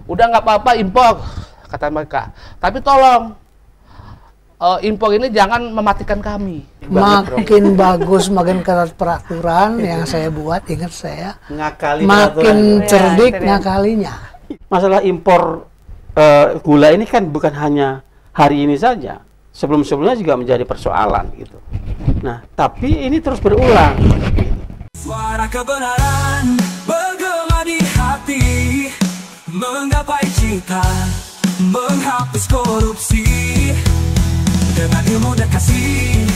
Udah nggak apa-apa impor, kata mereka. Tapi tolong impor ini jangan mematikan kami. Makin bagus, makin ketat peraturan yang saya buat, ingat saya, Ngakali makin peraturan. cerdik Ya, ngakalinya. Masalah impor gula ini kan bukan hanya hari ini saja, sebelum-sebelumnya juga menjadi persoalan gitu. Nah, tapi ini terus berulang. Suara kebenaran bergema di hati, menggapai cita, menghapus korupsi. Dengan ilmu dan kasih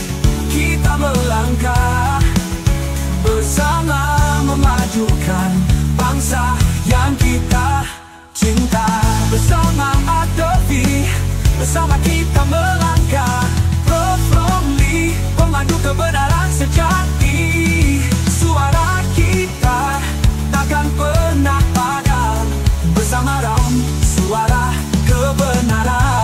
kita melangkah bersama, memajukan bangsa yang kita cinta. Bersama Adovi, bersama kita melangkah. Prof. Romli, pemandu kebenaran sejati. Suara kita takkan pernah padam. Bersama Rom, suara kebenaran.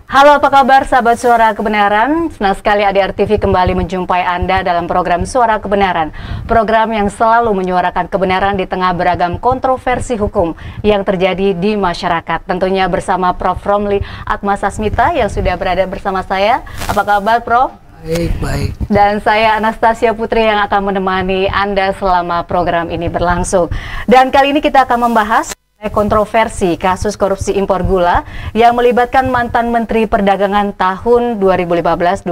Halo, apa kabar sahabat Suara Kebenaran? Senang sekali ADR TV kembali menjumpai Anda dalam program Suara Kebenaran. Program yang selalu menyuarakan kebenaran di tengah beragam kontroversi hukum yang terjadi di masyarakat. Tentunya bersama Prof. Romli Atmasasmita yang sudah berada bersama saya. Apa kabar, Prof? Baik, baik. Dan saya Anastasia Putri yang akan menemani Anda selama program ini berlangsung. Dan kali ini kita akan membahas kontroversi kasus korupsi impor gula yang melibatkan mantan Menteri Perdagangan tahun 2015-2016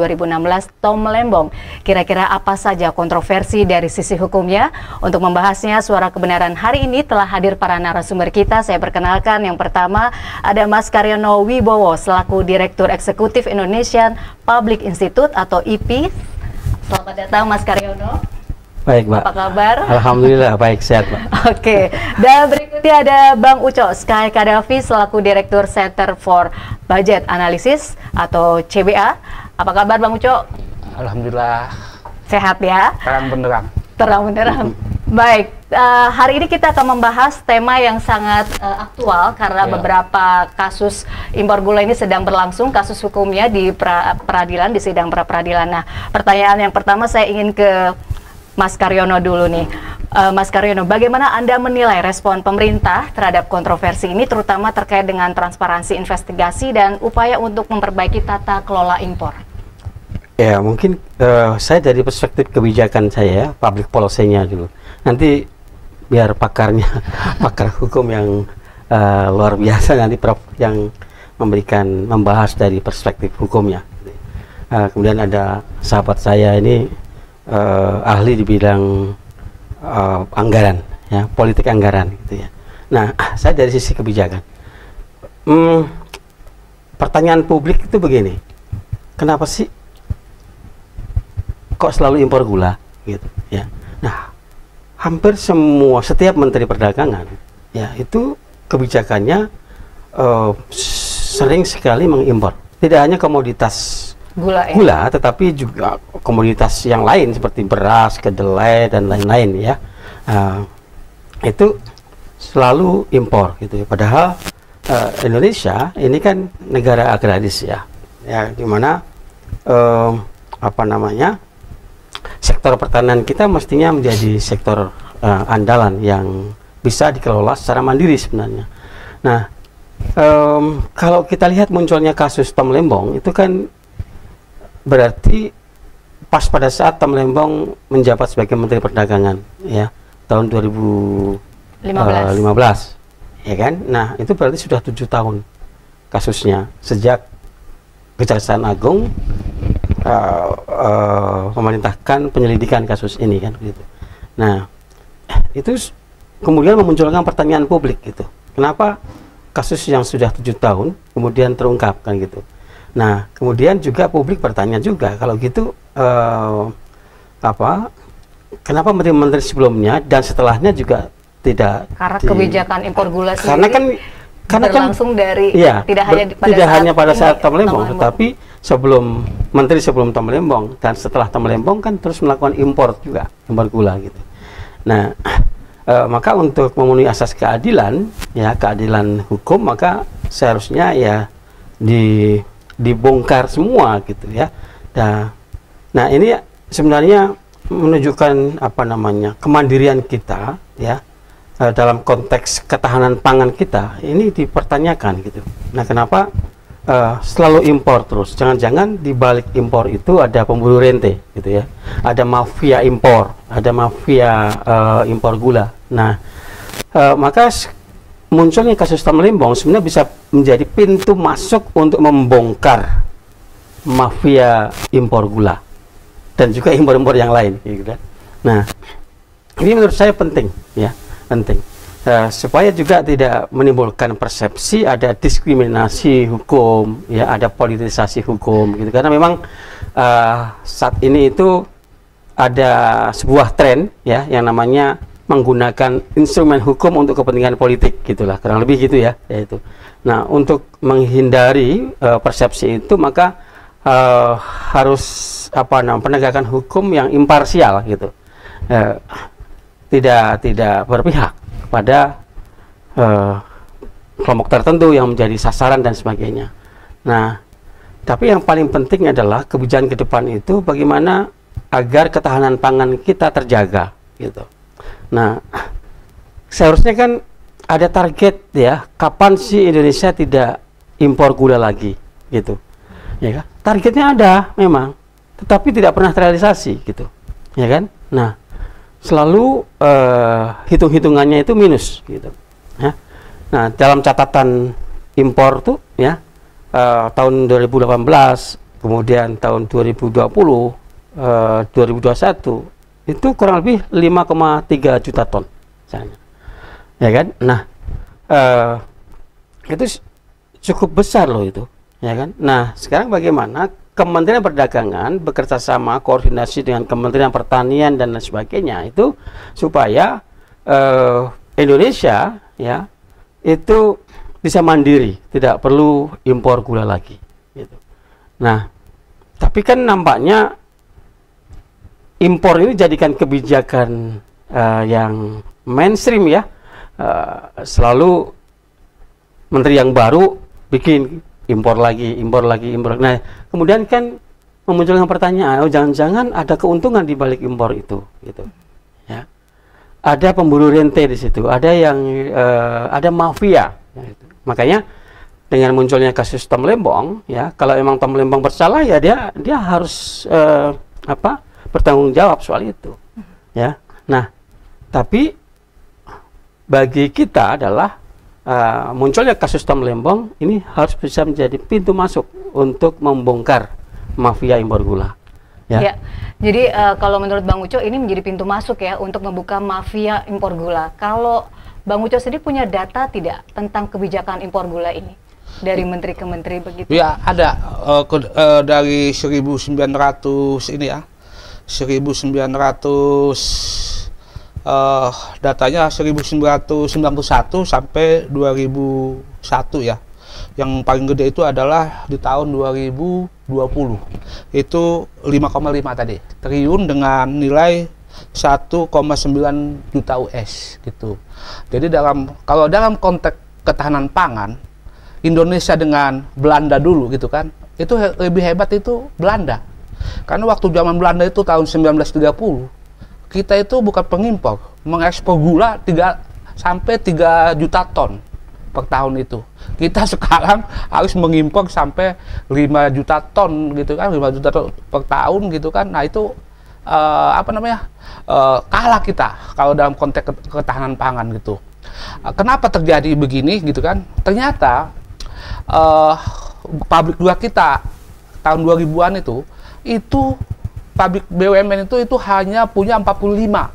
Tom Lembong. Kira-kira apa saja kontroversi dari sisi hukumnya? Untuk membahasnya, Suara Kebenaran hari ini telah hadir para narasumber kita. Saya perkenalkan, yang pertama ada Mas Karyono Wibowo selaku Direktur Eksekutif Indonesian Public Institute atau IPI. Selamat datang Mas Karyono. Baik, Mbak. Apa kabar? Alhamdulillah baik, sehat, Mbak. Oke, dan berikutnya ada Bang Uco Sky Kadafi selaku Direktur Center for Budget Analysis atau CBA. Apa kabar Bang Uco? Alhamdulillah, Sehat ya? terang benderang. Terang benderang. Baik, hari ini kita akan membahas tema yang sangat aktual karena beberapa kasus impor gula ini sedang berlangsung, kasus hukumnya di peradilan, di sidang pra-peradilan. Nah, pertanyaan yang pertama saya ingin ke Mas Karyono dulu nih. Mas Karyono, bagaimana Anda menilai respon pemerintah terhadap kontroversi ini, terutama terkait dengan transparansi investigasi dan upaya untuk memperbaiki tata kelola impor? Ya, mungkin saya dari perspektif kebijakan saya, public policy-nya dulu. Nanti biar pakarnya, pakar hukum yang luar biasa nanti Prof yang membahas dari perspektif hukumnya. Kemudian ada sahabat saya ini ahli di bidang anggaran, ya, politik anggaran, gitu ya. Nah, saya dari sisi kebijakan, pertanyaan publik itu begini, kenapa sih kok selalu impor gula, gitu, ya? Nah, hampir setiap Menteri Perdagangan, ya, itu kebijakannya sering sekali mengimpor, tidak hanya komoditas gula, tetapi juga komoditas yang lain seperti beras, kedelai dan lain-lain, ya. Itu selalu impor, gitu ya. Padahal Indonesia ini kan negara agraris, ya, dimana sektor pertanian kita mestinya menjadi sektor andalan yang bisa dikelola secara mandiri sebenarnya. Nah, kalau kita lihat munculnya kasus Tom Lembong itu kan berarti pas pada saat Tom Lembong menjabat sebagai Menteri Perdagangan, ya, tahun 2015, ya kan? Nah, itu berarti sudah 7 tahun kasusnya sejak Kejaksaan Agung memerintahkan penyelidikan kasus ini, kan, gitu. Nah, itu kemudian memunculkan pertanyaan publik, gitu. Kenapa kasus yang sudah 7 tahun kemudian terungkap, kan, gitu. Nah, kemudian juga publik bertanya juga, kalau gitu kenapa menteri-menteri sebelumnya dan setelahnya juga tidak? Karena kebijakan impor gula sendiri karena berlangsung dari tidak hanya pada saat Tom Lembong, tetapi menteri sebelum Tom Lembong dan setelah Tom Lembong kan terus melakukan impor juga, impor gula, gitu. Nah, maka untuk memenuhi asas keadilan, ya, keadilan hukum, maka seharusnya ya dibongkar semua, gitu ya. Nah, ini sebenarnya menunjukkan apa namanya kemandirian kita ya dalam konteks ketahanan pangan kita ini dipertanyakan gitu. Nah, kenapa selalu impor terus? Jangan-jangan di balik impor itu ada pemburu rente gitu ya, ada mafia impor, ada mafia impor gula. Nah, maka munculnya kasus Temlembong sebenarnya bisa menjadi pintu masuk untuk membongkar mafia impor gula dan juga impor-impor yang lain gitu kan. Nah, ini menurut saya penting ya, penting supaya juga tidak menimbulkan persepsi ada diskriminasi hukum ya, ada politisasi hukum gitu, karena memang saat ini itu ada sebuah tren ya yang namanya menggunakan instrumen hukum untuk kepentingan politik gitulah, kurang lebih gitu ya, yaitu. Nah, untuk menghindari persepsi itu maka harus apa namanya penegakan hukum yang imparsial gitu, tidak berpihak pada kelompok tertentu yang menjadi sasaran dan sebagainya. Nah, tapi yang paling penting adalah kebijakan ke depan itu bagaimana agar ketahanan pangan kita terjaga gitu. Nah, seharusnya kan ada target ya, kapan sih Indonesia tidak impor gula lagi gitu, ya kan? Targetnya ada memang, tetapi tidak pernah terrealisasi gitu, ya kan? Nah, selalu hitung-hitungannya itu minus gitu ya. Nah, dalam catatan impor tuh ya tahun 2018 kemudian tahun 2020 2021 itu kurang lebih 5,3 juta ton misalnya, ya kan? Nah, itu cukup besar loh itu, ya kan? Nah, sekarang bagaimana Kementerian Perdagangan bekerja sama koordinasi dengan Kementerian Pertanian dan lain sebagainya itu supaya Indonesia ya itu bisa mandiri, tidak perlu impor gula lagi gitu. Nah, tapi kan nampaknya impor ini jadikan kebijakan yang mainstream ya, selalu menteri yang baru bikin impor lagi. Nah, kemudian kan memunculkan pertanyaan, oh jangan-jangan ada keuntungan di balik impor itu, gitu. Ya, ada pemburu rente di situ, ada yang ada mafia. Ya, gitu. Makanya dengan munculnya kasus Temlembong, ya kalau emang Temlembong bersalah ya dia harus bertanggung jawab soal itu, ya. Nah, tapi bagi kita adalah munculnya kasus Temlembong ini harus bisa menjadi pintu masuk untuk membongkar mafia impor gula. Ya. Ya. Jadi kalau menurut Bang Uco ini menjadi pintu masuk ya untuk membuka mafia impor gula. Kalau Bang Uco sendiri punya data tidak tentang kebijakan impor gula ini dari menteri ke menteri begitu? Ya ada dari 1900 ini ya. 1900 datanya 1991 sampai 2001 ya. Yang paling gede itu adalah di tahun 2020. Itu 5,5 tadi triliun dengan nilai 1,9 juta US gitu. Jadi kalau dalam konteks ketahanan pangan Indonesia dengan Belanda dulu gitu kan, itu lebih hebat itu Belanda. Karena waktu zaman Belanda itu tahun 1930, kita itu bukan pengimpor, mengekspor gula 3 juta ton per tahun itu. Kita sekarang harus mengimpor sampai 5 juta ton gitu kan, 5 juta ton per tahun gitu kan. Nah itu kalah kita kalau dalam konteks ketahanan pangan gitu. Kenapa terjadi begini gitu kan? Ternyata pabrik gula kita tahun 2000-an itu pabrik BUMN itu hanya punya 45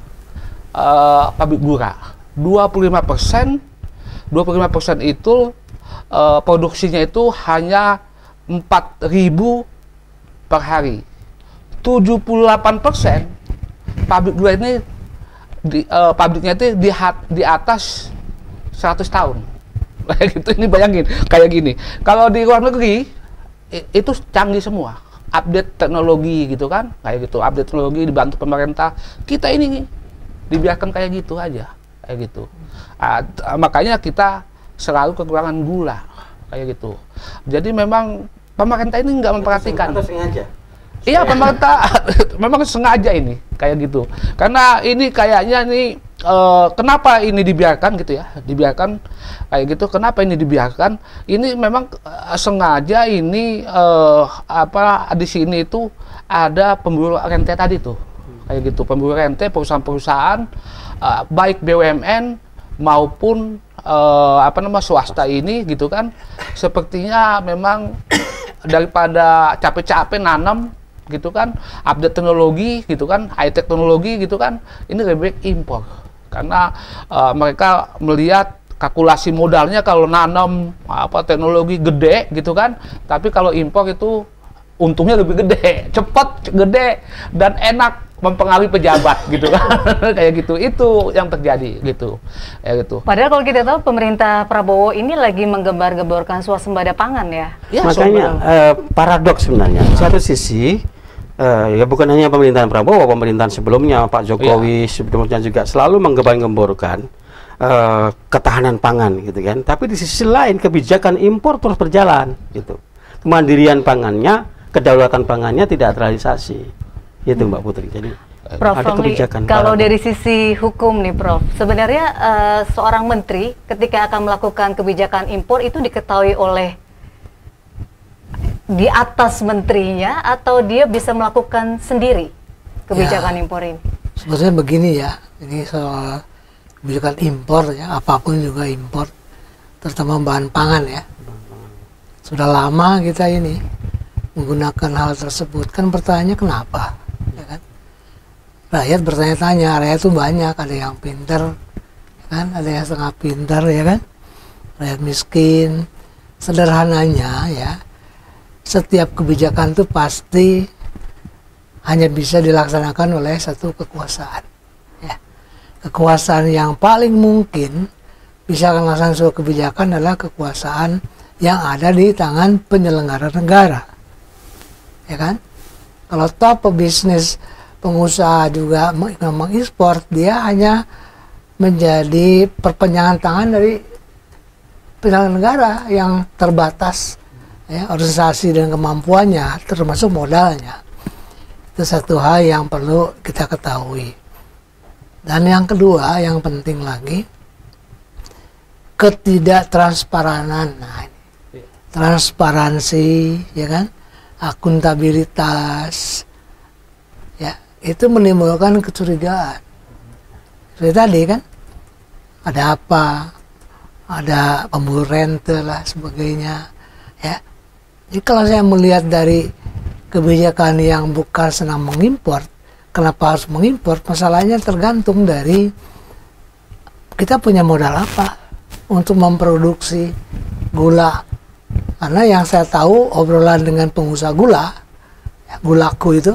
pabrik gula. 25% itu produksinya itu hanya 4.000 per hari. 78% pabrik gula ini pabriknya itu di atas 100 tahun. Kayak gitu, ini bayangin kayak gini. Kalau di luar negeri itu canggih semua, update teknologi gitu kan, kayak gitu, update teknologi dibantu pemerintah. Kita ini dibiarkan kayak gitu aja, kayak gitu. Makanya kita selalu kekurangan gula, kayak gitu. Jadi memang pemerintah ini nggak memperhatikan. Atau sengaja? Iya, pemerintah memang sengaja ini kayak gitu. Karena ini kayaknya nih kenapa ini dibiarkan gitu ya? Dibiarkan kayak gitu. Kenapa ini dibiarkan? Ini memang sengaja ini di sini itu ada pemburu rente tadi tuh. Kayak gitu, pemburu rente perusahaan-perusahaan baik BUMN maupun swasta ini gitu kan. Sepertinya memang daripada capek-capek nanam gitu kan, update teknologi gitu kan, high teknologi gitu kan, ini lebih baik impor karena mereka melihat kalkulasi modalnya kalau nanam teknologi gede gitu kan, tapi kalau impor itu untungnya lebih gede, cepat, gede, dan enak mempengaruhi pejabat gitu kan. Kayak gitu, itu yang terjadi gitu, kayak gitu. Padahal kalau kita tahu pemerintah Prabowo ini lagi menggembar-gemborkan swasembada pangan ya. Ya, makanya paradoks sebenarnya. Satu sisi ya bukan hanya pemerintahan Prabowo, pemerintahan sebelumnya Pak Jokowi sebelumnya juga selalu menggembar-gemborkan ketahanan pangan gitu kan. Tapi di sisi lain kebijakan impor terus berjalan gitu. Kemandirian pangannya, kedaulatan pangannya tidak terrealisasi. Itu Mbak Putri. Jadi Prof, ada kebijakan. kalau dari sisi hukum nih Prof, sebenarnya seorang menteri ketika akan melakukan kebijakan impor itu diketahui oleh di atas menterinya atau dia bisa melakukan sendiri kebijakan impor ini? Sebenarnya begini ya, ini soal kebijakan impor ya, apapun juga impor, terutama bahan pangan ya. Sudah lama kita ini menggunakan hal tersebut. Kan pertanyaannya kenapa? Ya kan? Rakyat bertanya-tanya, rakyat itu banyak, ada yang pinter, ya kan? Ada yang setengah pinter, ya kan? Rakyat miskin. Sederhananya ya, setiap kebijakan itu pasti hanya bisa dilaksanakan oleh satu kekuasaan. Ya. Kekuasaan yang paling mungkin bisa melaksanakan suatu kebijakan adalah kekuasaan yang ada di tangan penyelenggara negara. Ya kan? Kalau top pebisnis pengusaha juga mengekspor, dia hanya menjadi perpanjangan tangan dari penyelenggara negara yang terbatas ya, organisasi dan kemampuannya, termasuk modalnya. Itu satu hal yang perlu kita ketahui. Dan yang kedua, yang penting lagi, ketidaktransparanan. Nah, transparansi, ya kan? Akuntabilitas, ya, itu menimbulkan kecurigaan. Seperti tadi kan, ada apa, ada pemburu rente lah sebagainya, ya. Jadi kalau saya melihat dari kebijakan yang bukan senang mengimpor, kenapa harus mengimpor? Masalahnya tergantung dari kita punya modal apa untuk memproduksi gula. Karena yang saya tahu obrolan dengan pengusaha gula, ya, Gulaku itu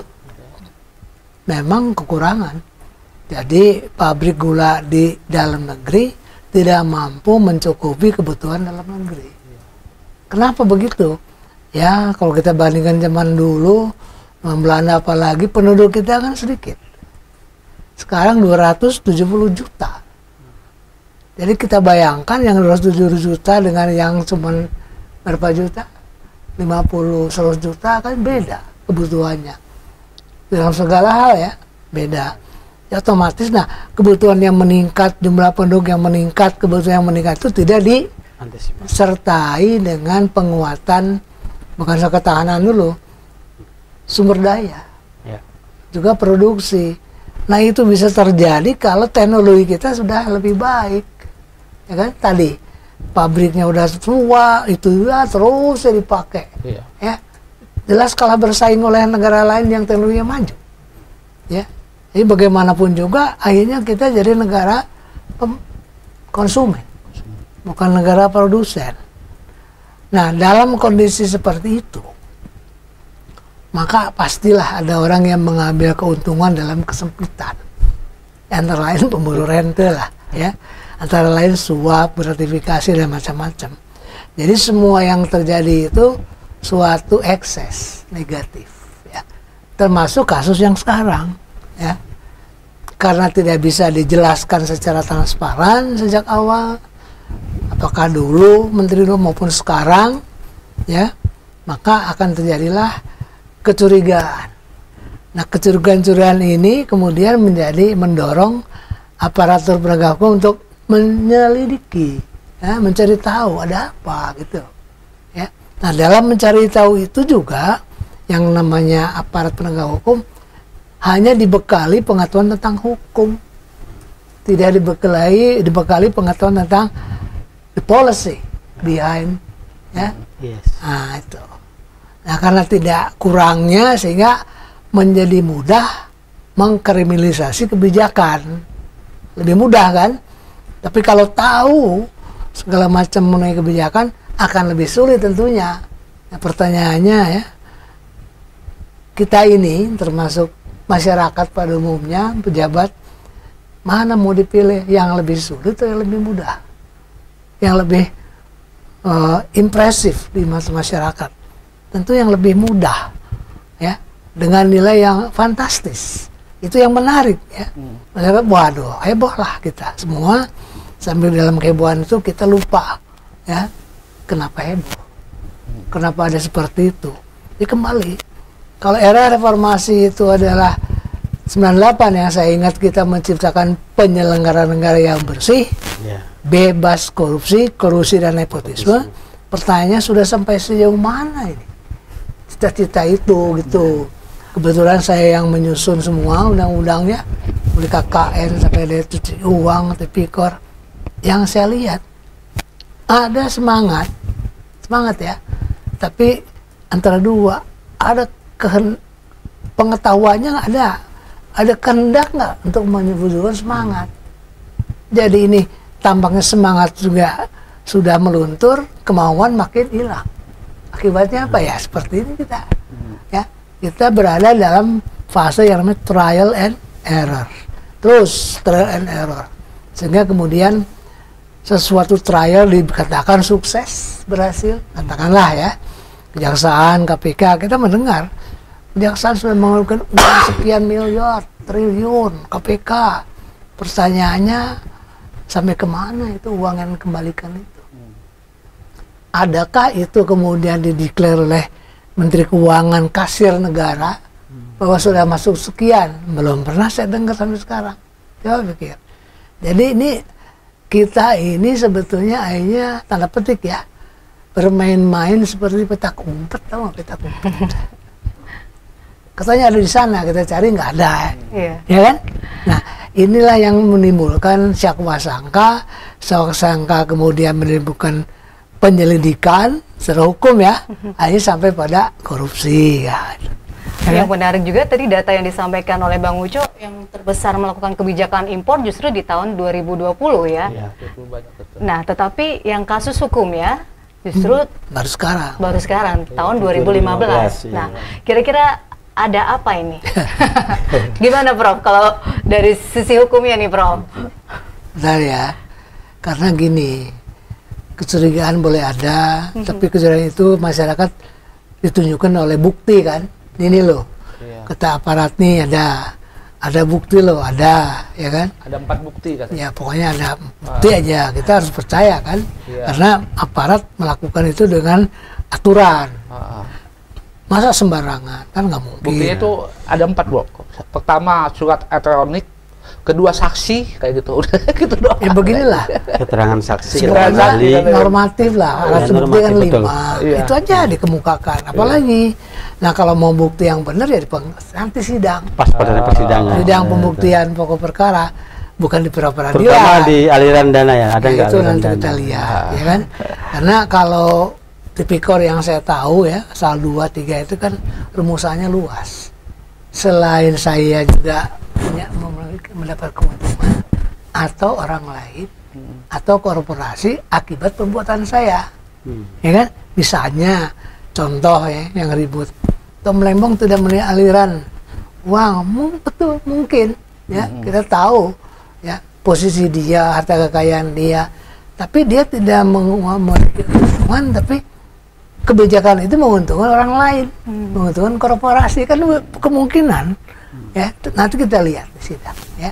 memang kekurangan. Jadi pabrik gula di dalam negeri tidak mampu mencukupi kebutuhan dalam negeri. Kenapa begitu? Ya kalau kita bandingkan zaman dulu, zaman Belanda apalagi, penduduk kita kan sedikit. Sekarang 270 juta. Jadi kita bayangkan yang 270 juta dengan yang cuma berapa juta? 50, 100 juta kan beda kebutuhannya. Dalam segala hal ya, beda. Ya otomatis, nah kebutuhan yang meningkat, jumlah penduduk yang meningkat, kebutuhan yang meningkat itu tidak disertai dengan penguatan, bukan soal ketahanan dulu, sumber daya, ya. Juga produksi. Nah itu bisa terjadi kalau teknologi kita sudah lebih baik, ya kan? Tadi pabriknya udah tua, itu ya terus dipakai, ya. Jelas kalah bersaing oleh negara lain yang teknologinya maju, ya. Jadi bagaimanapun juga akhirnya kita jadi negara konsumen, bukan negara produsen. Nah dalam kondisi seperti itu, maka pastilah ada orang yang mengambil keuntungan dalam kesempitan. Antara lain pemburu rente lah, ya. Antara lain suap, gratifikasi dan macam-macam. Jadi semua yang terjadi itu suatu ekses negatif, ya. Termasuk kasus yang sekarang, ya. Karena tidak bisa dijelaskan secara transparan sejak awal, apakah dulu menteri maupun sekarang, ya, maka akan terjadilah kecurigaan. Nah, kecurigaan-kecurigaan ini kemudian mendorong aparatur penegak hukum untuk menyelidiki, ya, mencari tahu ada apa gitu. Ya. Nah, dalam mencari tahu itu juga yang namanya aparat penegak hukum hanya dibekali pengetahuan tentang hukum, tidak dibekali pengetahuan tentang the policy behind, ya. Yes. Nah, itu. Nah, karena tidak kurangnya sehingga menjadi mudah mengkriminalisasi kebijakan. Lebih mudah kan? Tapi kalau tahu segala macam mengenai kebijakan akan lebih sulit tentunya. Nah, pertanyaannya ya, kita ini termasuk masyarakat pada umumnya, pejabat, mana mau dipilih, yang lebih sulit atau yang lebih mudah, yang lebih impresif di mata masyarakat? Tentu yang lebih mudah, ya, dengan nilai yang fantastis. Itu yang menarik, ya. Masyarakat, waduh, heboh lah kita semua. Sambil dalam kehebohan itu kita lupa, ya, kenapa heboh, kenapa ada seperti itu. Jadi kembali, kalau era reformasi itu adalah 98 yang saya ingat, kita menciptakan penyelenggaraan negara yang bersih, bebas korupsi dan nepotisme. Pertanyaannya sudah sampai sejauh mana ini cita-cita itu gitu. Kebetulan saya yang menyusun semua undang-undangnya, mulai KKN sampai ada cuci uang, tipikor. Yang saya lihat ada semangat ya, tapi antara dua, ada pengetahuannya nggak ada kehendak nggak untuk menyebutkan semangat. Jadi ini tampaknya semangat juga sudah meluntur, kemauan makin hilang. Akibatnya apa ya? Seperti ini kita, ya, kita berada dalam fase yang namanya trial and error, terus trial and error, sehingga kemudian sesuatu trial dikatakan sukses, berhasil, katakanlah ya, Kejaksaan, KPK, kita mendengar Kejaksaan sudah mengeluarkan uang sekian miliar, triliun, KPK. Pertanyaannya, sampai kemana itu uang yang dikembalikan itu? Adakah itu kemudian dideklar oleh Menteri Keuangan, kasir negara, bahwa sudah masuk sekian? Belum pernah saya dengar sampai sekarang. Coba pikir. Jadi ini, kita ini sebetulnya akhirnya tanda petik ya, bermain-main seperti petak umpet, tahu nggak petak umpet? Katanya ada di sana, kita cari nggak ada, ya kan? Nah, inilah yang menimbulkan syakwa sangka kemudian menimbulkan penyelidikan secara hukum ya, akhirnya sampai pada korupsi ya. Yang menarik juga tadi data yang disampaikan oleh Bang Uco, yang terbesar melakukan kebijakan impor justru di tahun 2020 ya. Nah, tetapi yang kasus hukum ya justru baru sekarang tahun 2015. Nah, kira-kira ada apa ini? Gimana Prof kalau dari sisi hukumnya nih Prof? Bentar ya, karena gini, kecurigaan boleh ada, tapi kecurigaan itu masyarakat ditunjukkan oleh bukti kan. Ini loh, kata aparat nih ada bukti loh, ada, ya kan? Ada 4 bukti kan? Ya pokoknya ada bukti aja, kita harus percaya kan? Karena aparat melakukan itu dengan aturan. Masa sembarangan, kan nggak mungkin. Buktinya itu ada 4 blok. Pertama surat elektronik, kedua saksi, kayak gitu. Udah gitu doang. Ya beginilah. Keterangan saksi, normatif lah. Alat bukti kan 5. Itu aja dikemukakan. Apalagi, nah kalau mau bukti yang benar ya nanti sidang. Pas pada persidangan. Sidang pembuktian pokok perkara, bukan di pra-peradilan. Terutama di aliran dana ya, ada nggak? Itu nanti kita lihat, ya kan? Karena kalau tipikor yang saya tahu ya, pasal 2, 3 itu kan rumusannya luas. Selain saya juga mendapat keuntungan atau orang lain atau korporasi akibat perbuatan saya, ya kan? Misalnya contoh ya yang ribut, Tom Lembong tidak melihat aliran uang, betul mungkin ya, kita tahu ya posisi dia, harta kekayaan dia, tapi dia tidak memiliki keuntungan, tapi kebijakan itu menguntungkan orang lain, menguntungkan korporasi, kan kemungkinan ya, nanti kita lihat di sidang ya.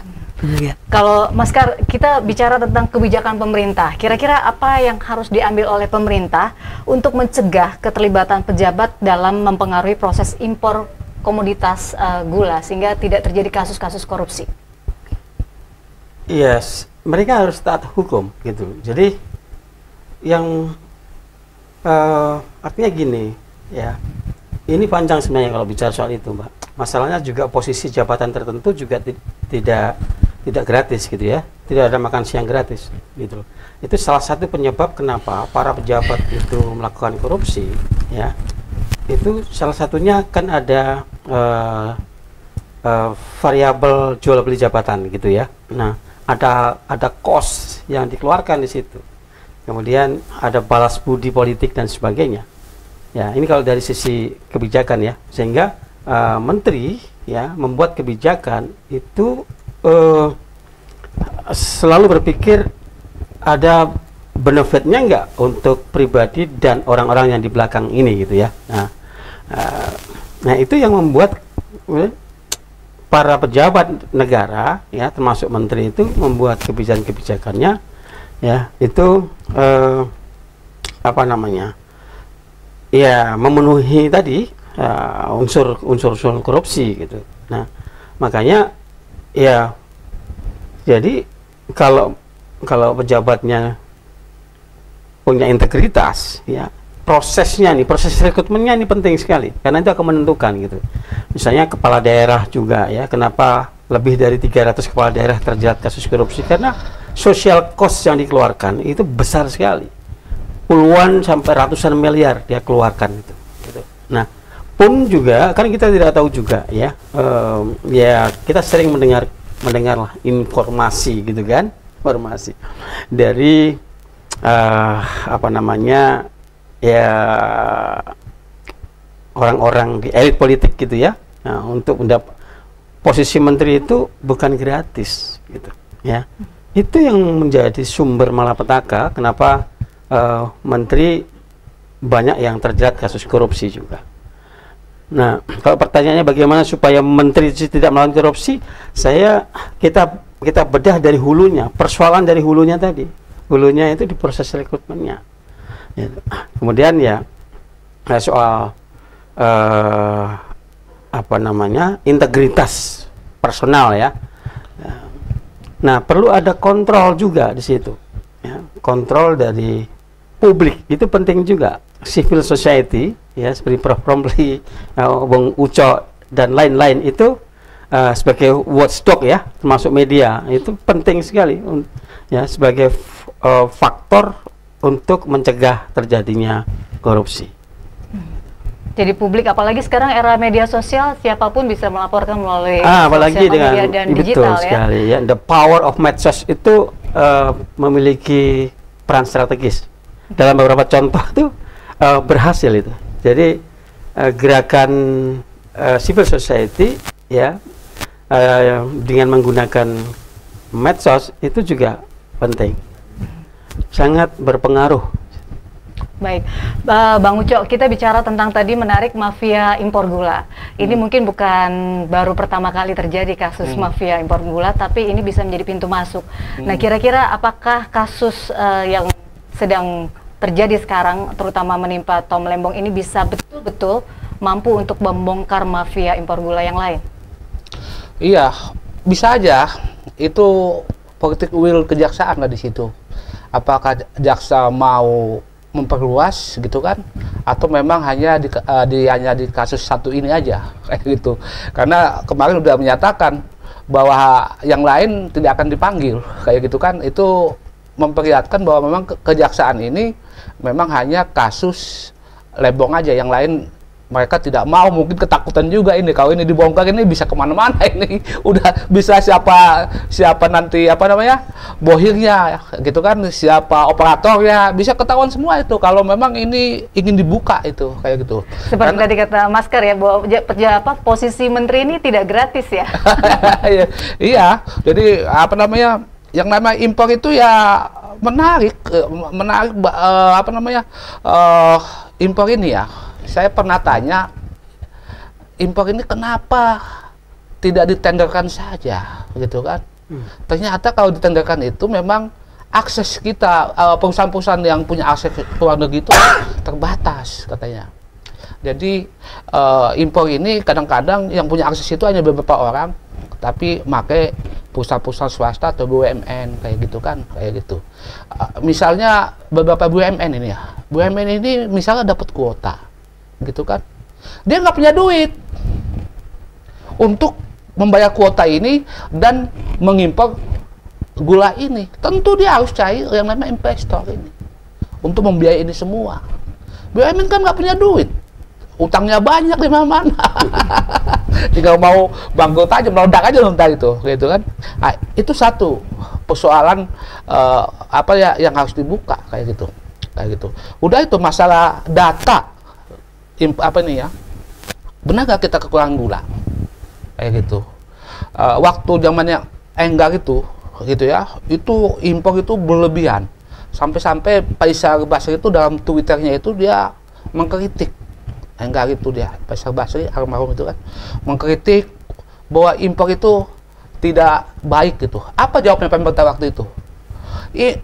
Kalau Mas Kar, kita bicara tentang kebijakan pemerintah, kira-kira apa yang harus diambil oleh pemerintah untuk mencegah keterlibatan pejabat dalam mempengaruhi proses impor komoditas gula sehingga tidak terjadi kasus-kasus korupsi? Yes, mereka harus taat hukum gitu. Jadi yang artinya gini ya, ini panjang sebenarnya kalau bicara soal itu, Mbak. Masalahnya juga posisi jabatan tertentu juga tidak gratis gitu ya, tidak ada makan siang gratis gitu. Itu salah satu penyebab kenapa para pejabat itu melakukan korupsi ya. Itu salah satunya kan ada variabel jual beli jabatan gitu ya. Nah, ada cost yang dikeluarkan di situ. Kemudian ada balas budi politik dan sebagainya. Ya, ini kalau dari sisi kebijakan ya, sehingga menteri ya membuat kebijakan itu selalu berpikir ada benefitnya enggak untuk pribadi dan orang-orang yang di belakang ini gitu ya. Nah itu yang membuat para pejabat negara ya, termasuk menteri itu membuat kebijakan-kebijakannya ya itu apa namanya ya, memenuhi tadi unsur korupsi gitu. Nah makanya ya, jadi kalau pejabatnya punya integritas ya, prosesnya nih, proses rekrutmennya ini penting sekali karena itu akan menentukan gitu. Misalnya kepala daerah juga ya, kenapa lebih dari 300 kepala daerah terjerat kasus korupsi? Karena social cost yang dikeluarkan itu besar sekali, puluhan sampai ratusan miliar dia keluarkan itu gitu. Nah pun juga kan kita tidak tahu juga ya, ya kita sering mendengar informasi gitu kan, informasi dari apa namanya ya, orang-orang di elit politik gitu ya. Nah, untuk mendapat posisi menteri itu bukan gratis gitu ya. Itu yang menjadi sumber malapetaka kenapa menteri banyak yang terjerat kasus korupsi juga. Nah, kalau pertanyaannya bagaimana supaya menteri tidak melakukan korupsi, kita bedah dari hulunya, persoalan dari hulunya tadi. Hulunya itu di proses rekrutmennya. Ya. Kemudian ya soal apa namanya, integritas personal ya. Nah, perlu ada kontrol juga di situ. Ya. Kontrol dari publik itu penting juga. Civil society ya, seperti Prof. Romli, Bung Uco dan lain-lain itu sebagai watchdog ya, termasuk media, itu penting sekali ya sebagai faktor untuk mencegah terjadinya korupsi. Jadi publik, apalagi sekarang era media sosial, siapapun bisa melaporkan melalui apalagi sosial dengan media dan betul digital sekali ya. The power of medsos itu memiliki peran strategis. Dalam beberapa contoh itu berhasil itu. Jadi gerakan civil society ya dengan menggunakan medsos itu juga penting, sangat berpengaruh. Baik, Bang Uco, kita bicara tentang tadi menarik mafia impor gula. Ini mungkin bukan baru pertama kali terjadi kasus mafia impor gula, tapi ini bisa menjadi pintu masuk. Nah, kira-kira apakah kasus yang sedang terjadi sekarang, terutama menimpa Tom Lembong ini, bisa betul-betul mampu untuk membongkar mafia impor gula yang lain? Iya, bisa aja. Itu politik will kejaksaan lah di situ. Apakah jaksa mau memperluas gitu kan, atau memang hanya di kasus satu ini aja kayak gitu. Karena kemarin udah menyatakan bahwa yang lain tidak akan dipanggil kayak gitu kan. Itu memperlihatkan bahwa memang kejaksaan ini memang hanya kasus Lembong aja, yang lain mereka tidak mau, mungkin ketakutan juga ini kalau ini dibongkar ini bisa kemana-mana ini, udah bisa siapa nanti apa namanya bohirnya gitu kan, siapa operatornya, bisa ketahuan semua itu kalau memang ini ingin dibuka itu kayak gitu. Seperti tadi kata Masker ya, bahwa posisi menteri ini tidak gratis ya. Iya, jadi apa namanya, yang namanya impor itu ya menarik apa namanya impor ini ya. Saya pernah tanya, impor ini kenapa tidak ditenderkan saja, gitu kan? Ternyata kalau ditenderkan itu memang akses kita, perusahaan-perusahaan yang punya akses ke luar negeri itu terbatas katanya. Jadi impor ini kadang-kadang yang punya akses itu hanya beberapa orang, tapi pakai perusahaan-perusahaan swasta atau BUMN kayak gitu kan, kayak gitu. Misalnya beberapa BUMN ini ya, BUMN ini misalnya dapat kuota, gitu kan, dia nggak punya duit untuk membayar kuota ini dan mengimpor gula ini. Tentu dia harus cari yang namanya investor ini untuk membiayai ini semua. BUMN kan nggak punya duit, utangnya banyak di mana-mana. Tinggal mau bangkrut aja, meledak aja ntar itu, gitu kan. Nah, itu satu persoalan apa ya yang harus dibuka kayak gitu, kayak gitu. Udah itu masalah data, apa nih ya? Benar gak kita kekurangan gula, kayak gitu. Waktu zamannya Enggar itu, gitu ya, itu impor itu berlebihan. Sampai-sampai Faisal Basri itu dalam Twitternya itu dia mengkritik Enggar itu, dia Faisal Basri almarhum itu kan mengkritik bahwa impor itu tidak baik gitu. Apa jawabnya pemerintah waktu itu?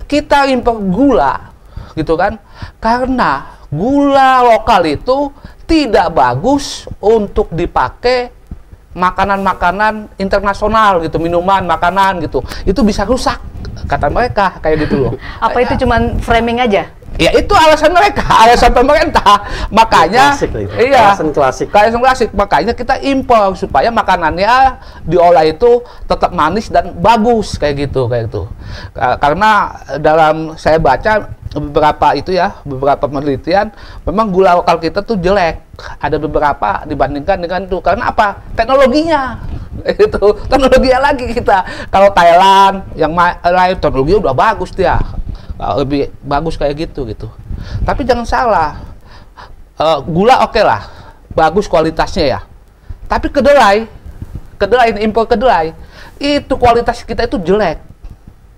Kita impor gula gitu kan karena gula lokal itu tidak bagus untuk dipakai makanan-makanan internasional gitu, minuman, makanan gitu. Itu bisa rusak kata mereka kayak gitu loh. Apa itu cuman framing aja? Ya itu alasan mereka, alasan pemerintah. Makanya klasik itu. Iya, Alasan klasik. alasan klasik. Makanya kita impor supaya makanannya diolah itu tetap manis dan bagus kayak gitu, kayak gitu. Karena dalam saya baca beberapa itu ya, beberapa penelitian memang gula lokal kita tuh jelek. Ada beberapa dibandingkan dengan itu. Karena apa? Teknologinya. Itu teknologinya lagi kita. Kalau Thailand yang lain teknologinya udah bagus dia. Lebih bagus kayak gitu. Tapi jangan salah, gula oke lah, bagus kualitasnya ya. Tapi kedelai ini impor kedelai, itu kualitas kita itu jelek,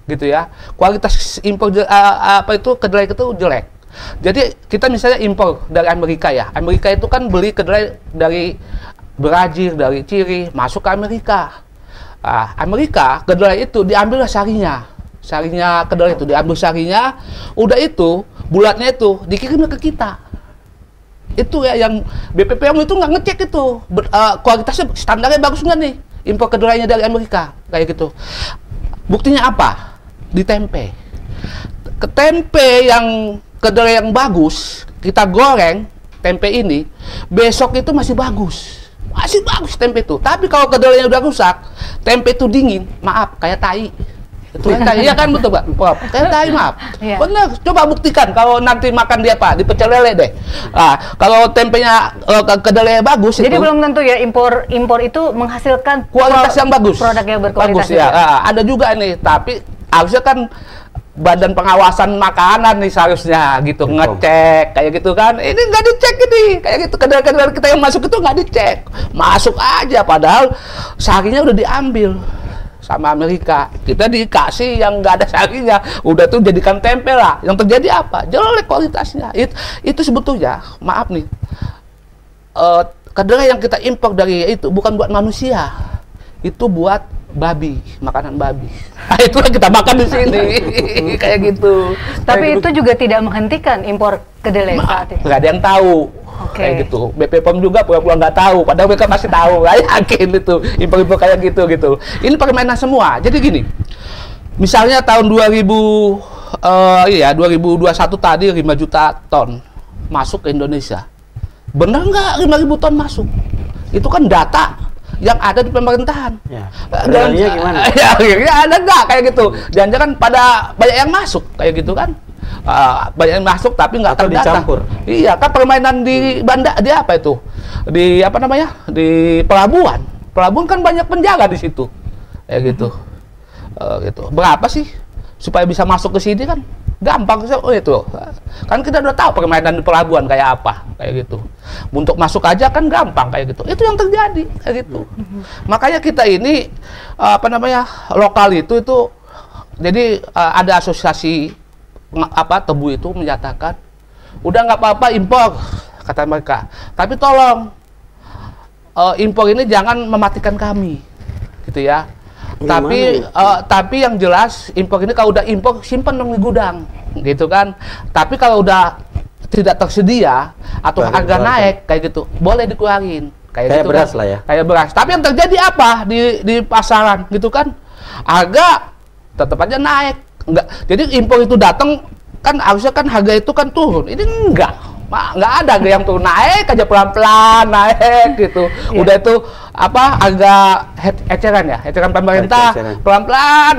gitu ya. Kualitas impor apa itu kedelai itu jelek. Jadi kita misalnya impor dari Amerika ya. Amerika itu kan beli kedelai dari Brazil, dari Chili, masuk ke Amerika. Amerika kedelai itu diambil sarinya kedelai itu diambil sarinya, udah itu bulatnya itu dikirim ke kita. Itu ya yang BPPM itu nggak ngecek itu kualitasnya standarnya bagus nggak nih impor kedelainya dari Amerika kayak gitu. Buktinya apa? Di tempe. Tempe yang kedelai yang bagus kita goreng tempe ini besok itu masih bagus tempe itu. Tapi kalau kedelainya udah rusak, tempe itu dingin, maaf kayak tai. Itu iya kan betul Pak? Kayak tai maaf. Iya. Bener, coba buktikan kalau nanti makan dia Pak, di pecel lele deh. Kalau tempenya kedelai bagus Jadi itu, belum tentu ya impor itu menghasilkan kualitas yang bagus. Produk yang berkualitas. Bagus ya. Ada juga nih, tapi harusnya kan Badan Pengawasan Makanan nih seharusnya gitu ngecek kayak gitu kan. Ini nggak dicek ini kayak gitu, kedelai kita yang masuk itu nggak dicek, masuk aja padahal sarinya udah diambil sama Amerika. Kita dikasih yang nggak ada sarinya, udah tuh jadikan tempe lah. Yang terjadi apa? Jelek kualitasnya. Itu sebetulnya maaf nih, kedelai yang kita impor dari itu bukan buat manusia, itu buat babi, makanan babi. Itu yang kita makan di sini. Kayak gitu. Tapi itu juga tidak menghentikan impor kedelai saat itu. Nggak ada yang tahu. Kayak gitu. BPOM juga pura-pura nggak tahu, padahal mereka masih tahu. Nggak yakin itu impor-impor kayak gitu. Ini permainan semua. Jadi gini, misalnya tahun 2021 tadi 5 juta ton masuk ke Indonesia. Benar nggak 5.000 ton masuk? Itu kan data yang ada di pemerintahan. Ya. Dan Gimana? Ya, akhirnya ada nggak kayak gitu? Jangan-jangan pada banyak yang masuk kayak gitu kan? Banyak yang masuk tapi nggak terdata. Dicampur. Iya, kan permainan di bandar di apa itu? Di apa namanya? Di pelabuhan. Pelabuhan kan banyak penjaga di situ. Kayak gitu. Gitu. Berapa sih supaya bisa masuk ke sini kan? Gampang sih. Oh itu. Kan kita udah tahu permainan di pelabuhan kayak apa, kayak gitu. Untuk masuk aja kan gampang kayak gitu. Itu yang terjadi kayak gitu. Makanya kita ini apa namanya? Lokal itu jadi ada asosiasi tebu itu menyatakan udah nggak apa-apa impor kata mereka, tapi tolong impor ini jangan mematikan kami gitu ya. Tapi yang jelas impor ini kalau udah impor simpan dong di gudang gitu kan. Tapi kalau udah tidak tersedia atau Baru harga dikeluarkan. naik kayak gitu, boleh dikurangin kayak Kayak gitu beras kan. lah ya. Kayak beras. Tapi yang terjadi apa di pasaran gitu kan? Harga tetap aja naik. Enggak. Jadi impor itu datang kan harusnya kan harga itu kan turun. Ini enggak. Nggak ada harga yang turun, naik aja pelan-pelan naik gitu. Udah itu apa harga eceran pemerintah Eceran. pelan-pelan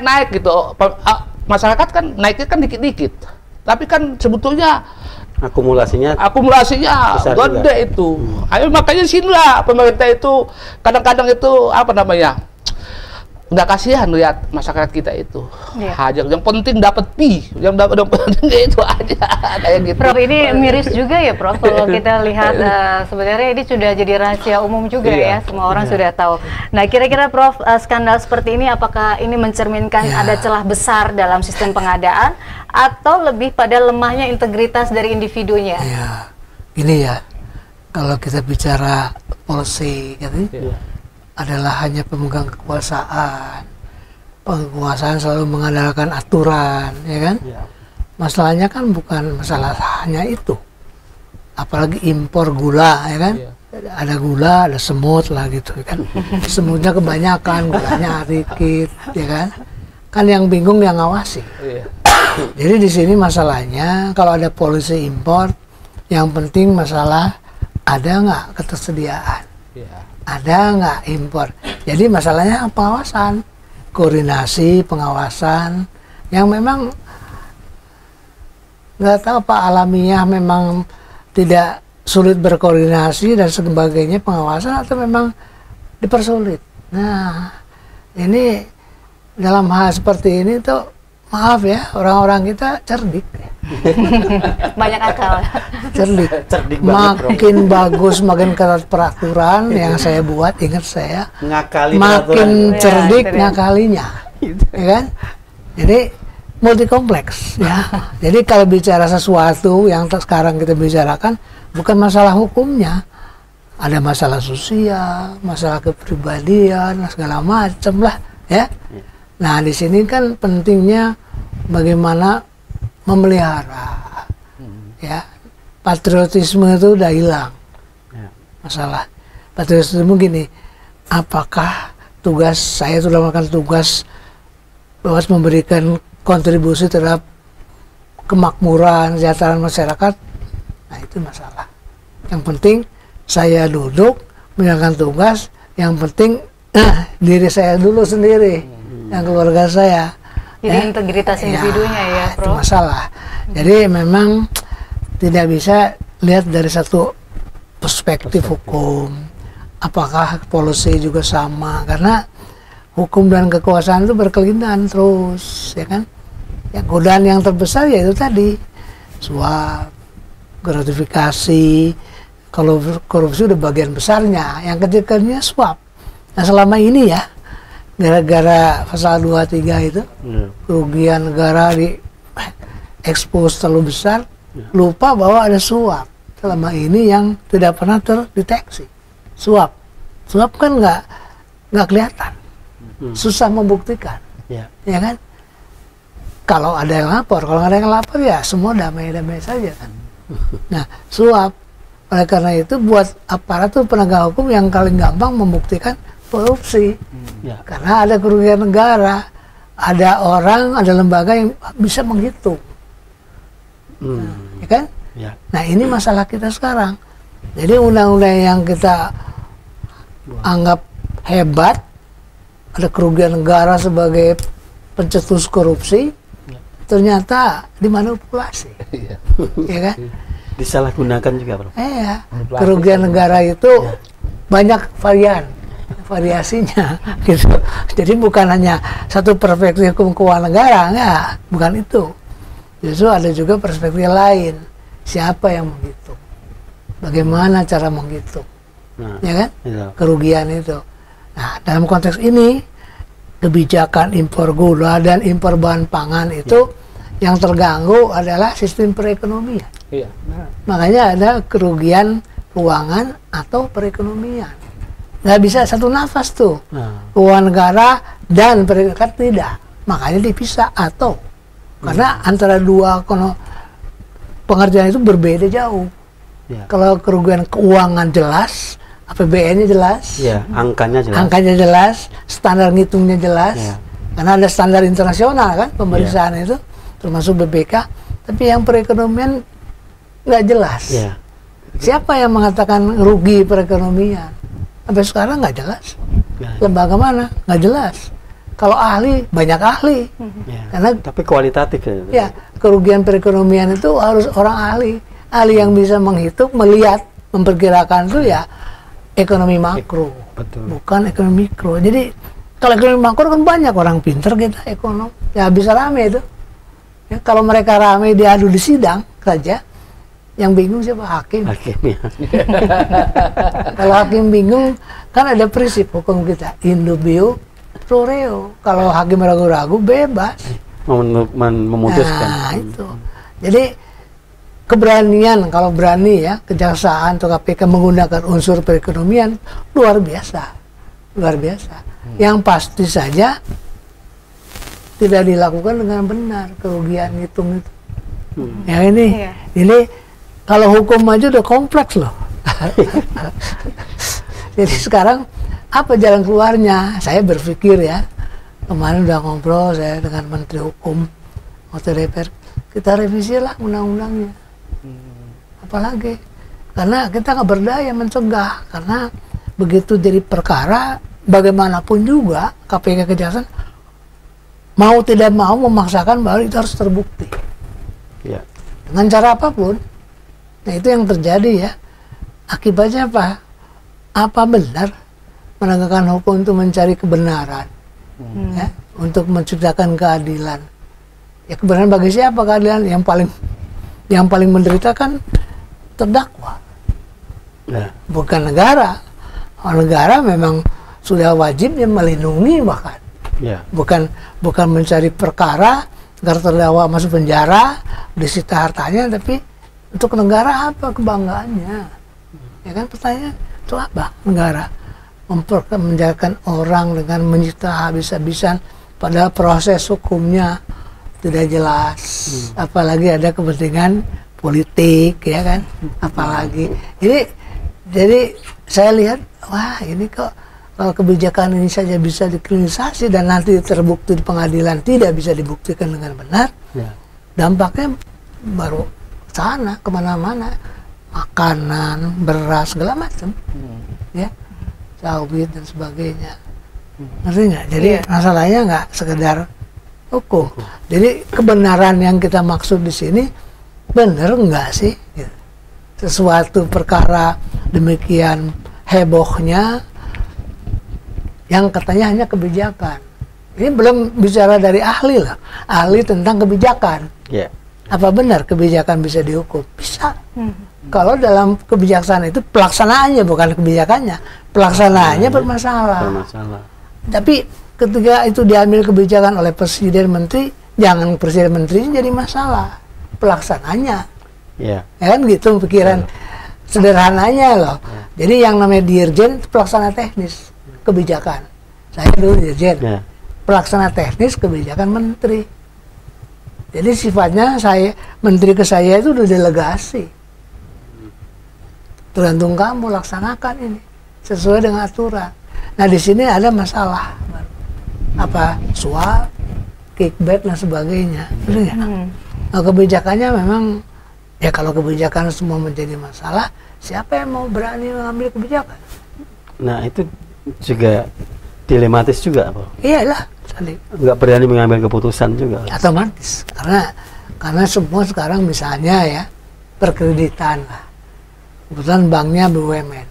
naik gitu. Masyarakat kan naiknya kan dikit-dikit. Tapi kan sebetulnya Akumulasinya akumulasinya besar gede juga. itu. Ayo makanya sinilah pemerintah itu kadang-kadang itu apa namanya, nggak kasihan lihat masyarakat kita itu. Iya. Hajar yang penting dapat yang penting itu aja kayak gitu. Prof, ini miris juga ya Prof, kalau kita lihat sebenarnya ini sudah jadi rahasia umum juga Iya. ya, semua orang sudah tahu. Nah kira-kira Prof, skandal seperti ini apakah ini mencerminkan Ya. ada celah besar dalam sistem pengadaan atau lebih pada lemahnya integritas dari individunya? Ya, gini ya, kalau kita bicara policy gitu, adalah hanya pemegang kekuasaan. Penguasaan selalu mengandalkan aturan, ya kan? Masalahnya kan bukan masalah hanya itu. Apalagi impor gula, ya kan? Ada gula, ada semut lah gitu kan. Semutnya kebanyakan, gulanya dikit, ya kan? Kan yang bingung yang ngawasi. Iya. Jadi di sini masalahnya kalau ada polisi impor, yang penting masalah ada nggak ketersediaan, Iya. ada nggak impor. Jadi masalahnya pengawasan, koordinasi pengawasan yang memang nggak tahu apa alamiah memang tidak sulit berkoordinasi dan sebagainya pengawasan atau memang dipersulit. Nah ini dalam hal seperti ini tuh maaf ya, orang-orang kita cerdik, Banyak akal. cerdik, Cerdik banget, Bro. makin bagus, makin ketat peraturan yang saya buat, ingat saya, Ngakali makin Ya, cerdik itu dia. ngakalinya, ya kan? Jadi multi kompleks, ya. Jadi kalau bicara sesuatu yang sekarang kita bicarakan bukan masalah hukumnya, ada masalah sosial, masalah kepribadian, segala macam lah, ya. Nah di sini kan pentingnya bagaimana memelihara, ya, patriotisme itu udah hilang. Ya. Masalah patriotisme gini, apakah tugas saya sudah melakukan tugas memberikan kontribusi terhadap kemakmuran, kesejahteraan masyarakat? Nah itu masalah. Yang penting saya duduk menjalankan tugas, yang penting diri saya dulu sendiri, yang keluarga saya. Jadi integritas individunya ya, Itu Prof. masalah. Jadi memang tidak bisa lihat dari satu perspektif hukum. Apakah policy juga sama? Karena hukum dan kekuasaan itu berkelindahan terus, ya kan? Ya, godaan yang terbesar ya itu tadi, suap, gratifikasi. Kalau korupsi udah bagian besarnya, yang kecil-kecilnya suap. Nah selama ini ya, gara-gara pasal 23 itu, kerugian negara di expose terlalu besar, lupa bahwa ada suap. Selama ini yang tidak pernah terdeteksi, suap kan nggak kelihatan, susah membuktikan, Ya. ya kan? Kalau ada yang lapor, kalau nggak ada yang lapor ya semua damai-damai saja kan. Nah suap, oleh karena itu buat aparatur penegak hukum yang paling gampang membuktikan korupsi. Ya. Karena ada kerugian negara, ada orang, ada lembaga yang bisa menghitung, ya kan? Ya. Nah ini masalah kita sekarang. Jadi undang-undang yang kita anggap hebat, ada kerugian negara sebagai pencetus korupsi, ternyata dimanipulasi, Iya. ya kan? Disalahgunakan juga, Bro. Iya, kerugian negara itu banyak variasinya gitu. Jadi bukan hanya satu perspektif hukum keuangan negara, enggak, bukan itu. Justru ada juga perspektif lain. Siapa yang menghitung? Bagaimana cara menghitung? Nah, Ya kan? itu. Kerugian itu. Nah, dalam konteks ini kebijakan impor gula dan impor bahan pangan itu yang terganggu adalah sistem perekonomian. Iya. Makanya ada kerugian keuangan atau perekonomian. Nggak bisa satu nafas tuh. Nah, Keuangan negara dan perekonomian tidak. Makanya dipisah atau. Karena antara dua pengertian itu berbeda jauh. Ya. Kalau kerugian keuangan jelas, APBN-nya jelas, Ya, angkanya jelas. angkanya jelas, standar ngitungnya jelas, Ya. karena ada standar internasional kan pemeriksaan itu, termasuk BPK. Tapi yang perekonomian nggak jelas. Ya. Siapa yang mengatakan rugi perekonomian? Sampai sekarang nggak jelas. Ya. Lembaga mana? Nggak jelas. Kalau ahli, banyak ahli. Ya. Karena Tapi kualitatif ya, kerugian perekonomian itu harus orang ahli. Ahli yang bisa menghitung, melihat, memperkirakan itu ya ekonomi makro. Betul. Bukan ekonomi mikro. Jadi kalau ekonomi makro kan banyak orang pinter kita ekonom. Ya bisa rame itu. Ya, kalau mereka rame diadu di sidang saja, yang bingung siapa? Hakim. Hakimnya. Kalau hakim bingung, kan ada prinsip hukum kita, in dubio pro reo. Kalau hakim ragu-ragu bebas. Memutuskan. Nah itu. Jadi keberanian, kalau berani ya kejaksaan atau KPK menggunakan unsur perekonomian luar biasa, luar biasa. Yang pasti saja tidak dilakukan dengan benar, kerugian hitung itu. Ya ini kalau hukum aja udah kompleks loh. Jadi sekarang apa jalan keluarnya? Saya berpikir ya, kemarin udah ngobrol saya dengan Menteri Hukum waktu DPR, kita revisi lah undang-undangnya. Apalagi karena kita nggak berdaya mencegah, karena begitu jadi perkara bagaimanapun juga KPK Kejaksaan mau tidak mau memaksakan bahwa itu harus terbukti Ya. dengan cara apapun. Nah itu yang terjadi ya. Akibatnya apa? Apa benar menegakkan hukum itu mencari kebenaran, ya, untuk menciptakan keadilan? Ya kebenaran bagi siapa keadilan? Yang paling menderita kan terdakwa, Ya. bukan negara. Negara memang sudah wajibnya melindungi, bahkan Ya. bukan mencari perkara agar terdakwa masuk penjara, disita hartanya, tapi untuk negara apa kebanggaannya? Ya kan pertanyaan itu apa negara? Menjalankan orang dengan menyita habis-habisan padahal proses hukumnya tidak jelas, apalagi ada kepentingan politik, ya kan? Apalagi jadi saya lihat, wah ini kok kalau kebijakan ini saja bisa dikriminalisasi dan nanti terbukti di pengadilan tidak bisa dibuktikan dengan benar, Ya. dampaknya baru sana kemana-mana, makanan, beras, segala macam, ya, sawit dan sebagainya. Ngerti nggak? Jadi masalahnya nggak sekedar hukum. Jadi kebenaran yang kita maksud di sini benar nggak sih? Gitu. Sesuatu perkara demikian hebohnya yang katanya hanya kebijakan. Ini belum bicara dari ahli lah, ahli tentang kebijakan. Ya. Apa benar kebijakan bisa dihukum? Bisa. Kalau dalam kebijaksanaan itu pelaksanaannya, bukan kebijakannya. Pelaksanaannya bermasalah. Bermasalah. Tapi ketika itu diambil kebijakan oleh presiden menteri, jangan presiden menterinya jadi masalah. Pelaksanaannya. Ya. Ya kan gitu pikiran sederhananya loh. Jadi yang namanya dirjen itu pelaksana teknis kebijakan. Saya dulu dirjen. Ya. Pelaksana teknis kebijakan menteri. Jadi sifatnya menteri ke saya itu udah delegasi. Tergantung kamu laksanakan ini sesuai dengan aturan. Nah di sini ada masalah apa suap, kickback dan sebagainya. Betul nggak? Nah, kebijakannya memang ya kalau kebijakan semua menjadi masalah, siapa yang mau berani mengambil kebijakan? Nah itu juga dilematis juga, Pak. Iyalah tadi. Nggak berani mengambil keputusan juga. Otomatis karena semua sekarang misalnya ya perkreditan lah, kebetulan banknya BUMN,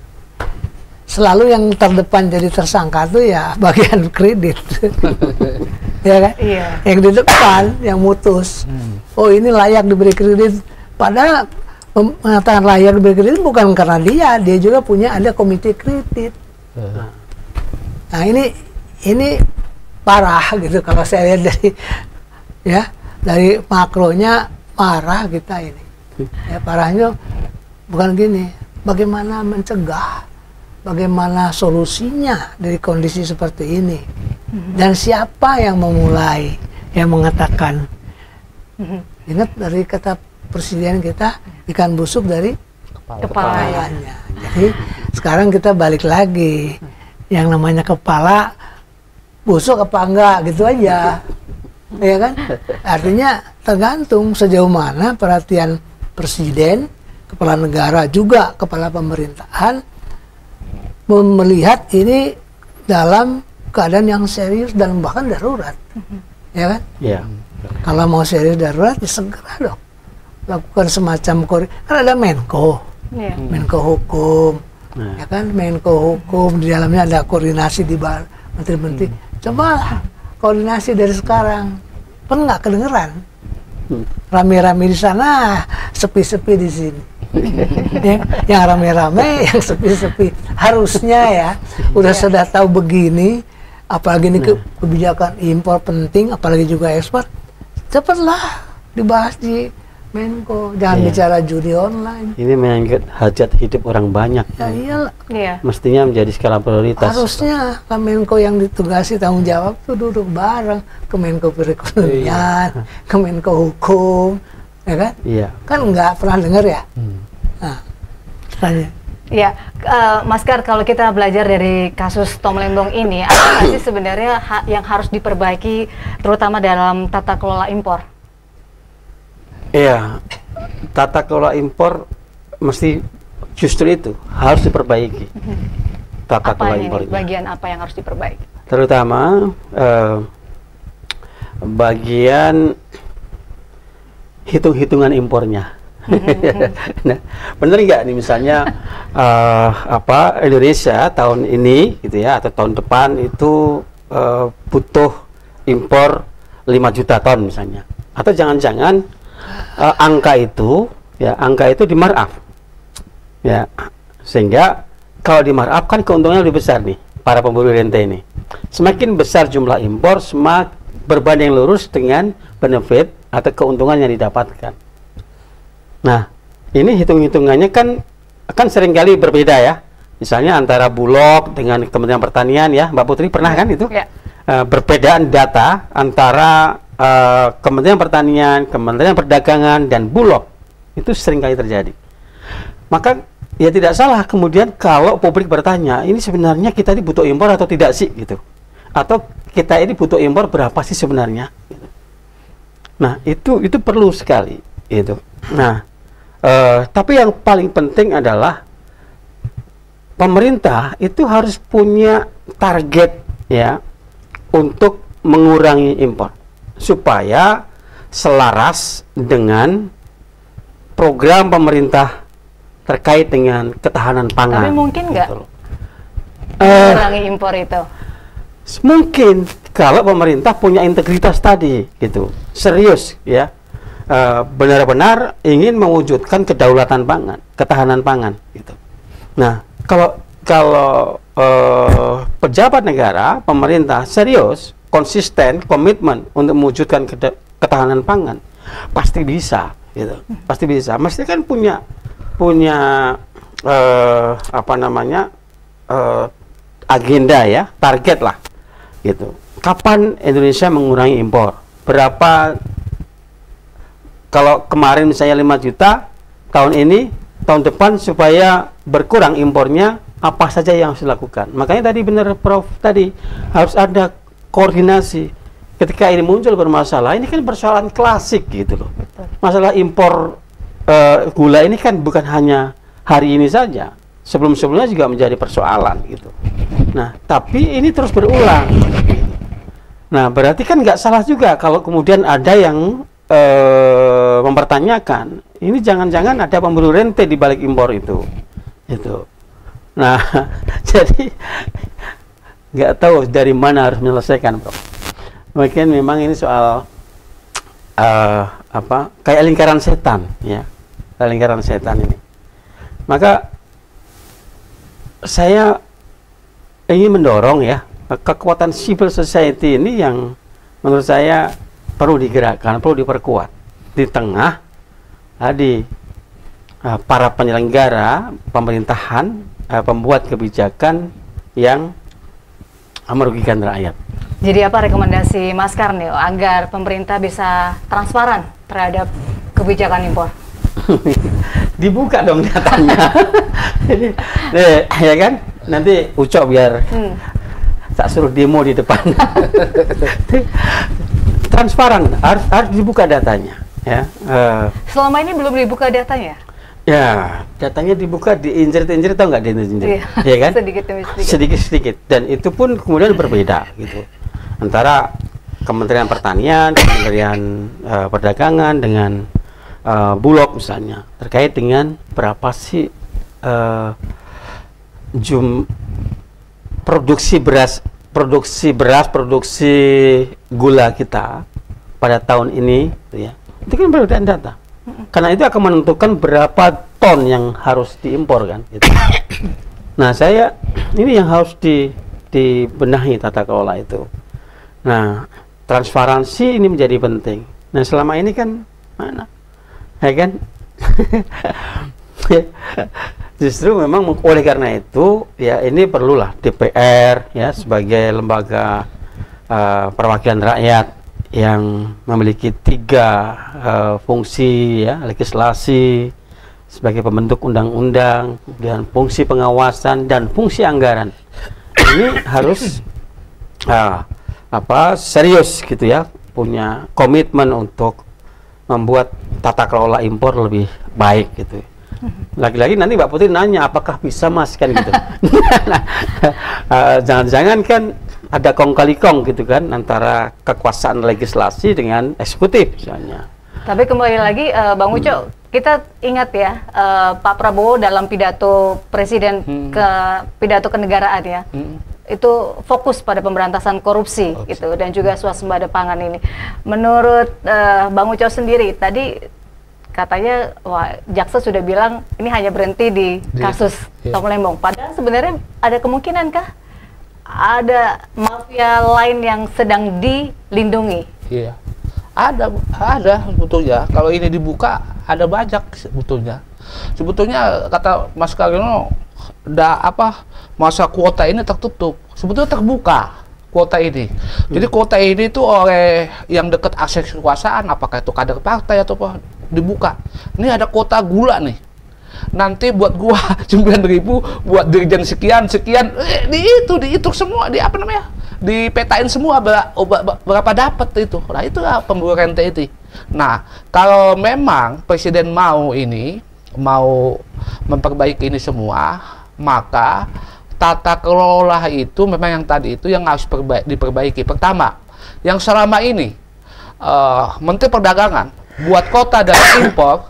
selalu yang terdepan jadi tersangka tuh ya bagian kredit. Ya kan? Iya. Yang di depan yang mutus, oh ini layak diberi kredit, padahal mengatakan layak diberi kredit bukan karena dia juga punya ada komite kredit. Nah ini parah gitu kalau saya lihat dari makronya parah kita ini. Ya parahnya bukan gini, bagaimana mencegah, bagaimana solusinya dari kondisi seperti ini, dan siapa yang memulai, yang mengatakan. Ingat dari kata presiden kita ikan busuk dari Kepalanya. kepalanya. Jadi sekarang kita balik lagi, yang namanya kepala busuk apa enggak gitu aja, ya kan? Artinya tergantung sejauh mana perhatian presiden, kepala negara juga kepala pemerintahan melihat ini dalam keadaan yang serius dan bahkan darurat, ya kan? Ya. Kalau mau serius darurat, ya segera dong lakukan semacam kan ada Menko, Iya. Menko Hukum, Nah. ya kan? Menko Hukum di dalamnya ada koordinasi di menteri-menteri. Coba koordinasi dari sekarang, kan nggak kedengeran. Rame-rame di sana, sepi-sepi di sini. Yang rame-rame, yang sepi-sepi. Harusnya ya, sudah tahu begini, apalagi ini kebijakan impor penting, apalagi juga ekspor, cepatlah dibahas di Menko. Jangan bicara judi online. Ini menyangkut hajat hidup orang banyak. Ya iyalah, Iya. Mestinya menjadi skala prioritas. harusnya Menko yang ditugasi tanggung jawab tuh duduk bareng ke Menko Perekonomian, ke Menko Hukum, ya kan? Iya. Kan nggak pernah dengar ya? Nah, tanya. Ya, Mas Kar, kalau kita belajar dari kasus Tom Lembong ini, apa sih sebenarnya yang harus diperbaiki, terutama dalam tata kelola impor? Iya, tata kelola impor mesti justru itu harus diperbaiki. Tata Apa kelola ini, impornya. bagian apa yang harus diperbaiki? Terutama bagian hitung-hitungan impornya. Nah, benar nggak nih misalnya Indonesia tahun ini gitu ya atau tahun depan itu butuh impor 5 juta ton misalnya, atau jangan-jangan angka itu di markup ya, sehingga kalau di markup kan keuntungannya lebih besar nih para pemburu rente ini. Semakin besar jumlah impor, semakin berbanding lurus dengan benefit atau keuntungan yang didapatkan. Nah, ini hitung-hitungannya kan seringkali berbeda ya. Misalnya antara Bulog dengan Kementerian Pertanian ya, Mbak Putri pernah kan itu? Ya. Perbedaan data antara Kementerian Pertanian, Kementerian Perdagangan, dan Bulog itu seringkali terjadi. Maka ya tidak salah kemudian kalau publik bertanya, ini sebenarnya kita ini butuh impor atau tidak sih gitu, atau kita ini butuh impor berapa sih sebenarnya? Gitu. Nah itu perlu sekali itu. Nah tapi yang paling penting adalah pemerintah itu harus punya target ya untuk mengurangi impor, supaya selaras dengan program pemerintah terkait dengan ketahanan pangan. Tapi mungkin nggak Gitu loh. mengurangi impor itu? Mungkin kalau pemerintah punya integritas tadi, gitu, serius ya, benar-benar ingin mewujudkan kedaulatan pangan, ketahanan pangan, gitu. Nah, kalau pejabat negara, pemerintah serius, konsisten, komitmen untuk mewujudkan ketahanan pangan, pasti bisa, gitu. Pasti bisa. Mesti kan punya agenda ya, target lah, gitu. Kapan Indonesia mengurangi impor? Berapa? Kalau kemarin misalnya 5 juta, tahun ini, tahun depan supaya berkurang impornya, apa saja yang harus dilakukan? Makanya tadi benar Prof tadi harus ada koordinasi. Ketika ini muncul bermasalah, ini kan persoalan klasik gitu loh. Betul. Masalah impor gula ini kan bukan hanya hari ini saja, sebelum-sebelumnya juga menjadi persoalan gitu. Nah, tapi ini terus berulang. Nah, berarti kan nggak salah juga kalau kemudian ada yang mempertanyakan, ini jangan-jangan ada pemburu rente di balik impor itu. Nah, jadi nggak tahu dari mana harus menyelesaikan, Bro. Mungkin memang ini soal kayak lingkaran setan, ya, lingkaran setan ini. Maka saya ingin mendorong ya kekuatan civil society ini yang menurut saya perlu digerakkan, perlu diperkuat di tengah tadi para penyelenggara pemerintahan, pembuat kebijakan yang merugikan rakyat. Jadi apa rekomendasi Mas Karnil agar pemerintah bisa transparan terhadap kebijakan impor? Dibuka dong datanya. Jadi, ya kan? Nanti Ucok biar tak suruh demo di depan. Transparan, harus dibuka datanya. Ya. Selama ini belum dibuka datanya? Ya, datanya dibuka, diinjert-injert, tau nggak diinjert-injert? Ya kan? Sedikit demi sedikit. Sedikit-sedikit. Dan itu pun kemudian berbeda gitu. Antara Kementerian Pertanian, Kementerian Perdagangan dengan Bulog misalnya, terkait dengan berapa sih produksi gula kita pada tahun ini, gitu ya. Itu kan perbedaan data. Karena itu akan menentukan berapa ton yang harus diimpor kan. Gitu. Nah, ini yang harus dibenahi tata kelola itu. Nah, transparansi ini menjadi penting. Nah, selama ini kan mana, ya kan? Justru memang oleh karena itu ya ini perlulah DPR ya sebagai lembaga perwakilan rakyat yang memiliki 3 fungsi ya, legislasi sebagai pembentuk undang-undang, kemudian fungsi pengawasan dan fungsi anggaran. Ini harus serius gitu ya, punya komitmen untuk membuat tata kelola impor lebih baik gitu. Lagi-lagi nanti Mbak Putri nanya apakah bisa Mas kan gitu. Jangan-jangan kan ada kong kali kong gitu kan antara kekuasaan legislasi dengan eksekutif misalnya. Tapi kembali lagi Bang Ucok, kita ingat ya Pak Prabowo dalam pidato presiden pidato kenegaraan ya. Itu fokus pada pemberantasan korupsi gitu dan juga swasembada pangan ini. Menurut Bang Ucok sendiri tadi katanya jaksa sudah bilang ini hanya berhenti di kasus Tom Lembong. Padahal sebenarnya ada kemungkinankah ada mafia lain yang sedang dilindungi? Iya, ada sebetulnya. Kalau ini dibuka ada banyak sebetulnya. Sebetulnya kata Mas Karyono, masa kuota ini tertutup. Sebetulnya terbuka kuota ini. Jadi kuota ini tuh oleh yang dekat akses kekuasaan, apakah itu kader partai atau apa, dibuka. Ini ada kuota gula nih. Nanti buat gua 9.000, buat dirjen sekian, dihitung semua, dipetain semua berapa dapat itu. Nah, itulah pemburu rente itu. Nah, kalau memang presiden mau memperbaiki ini semua, maka tata kelola itu memang yang tadi itu yang harus diperbaiki. Pertama, yang selama ini Menteri Perdagangan buat kota dan impor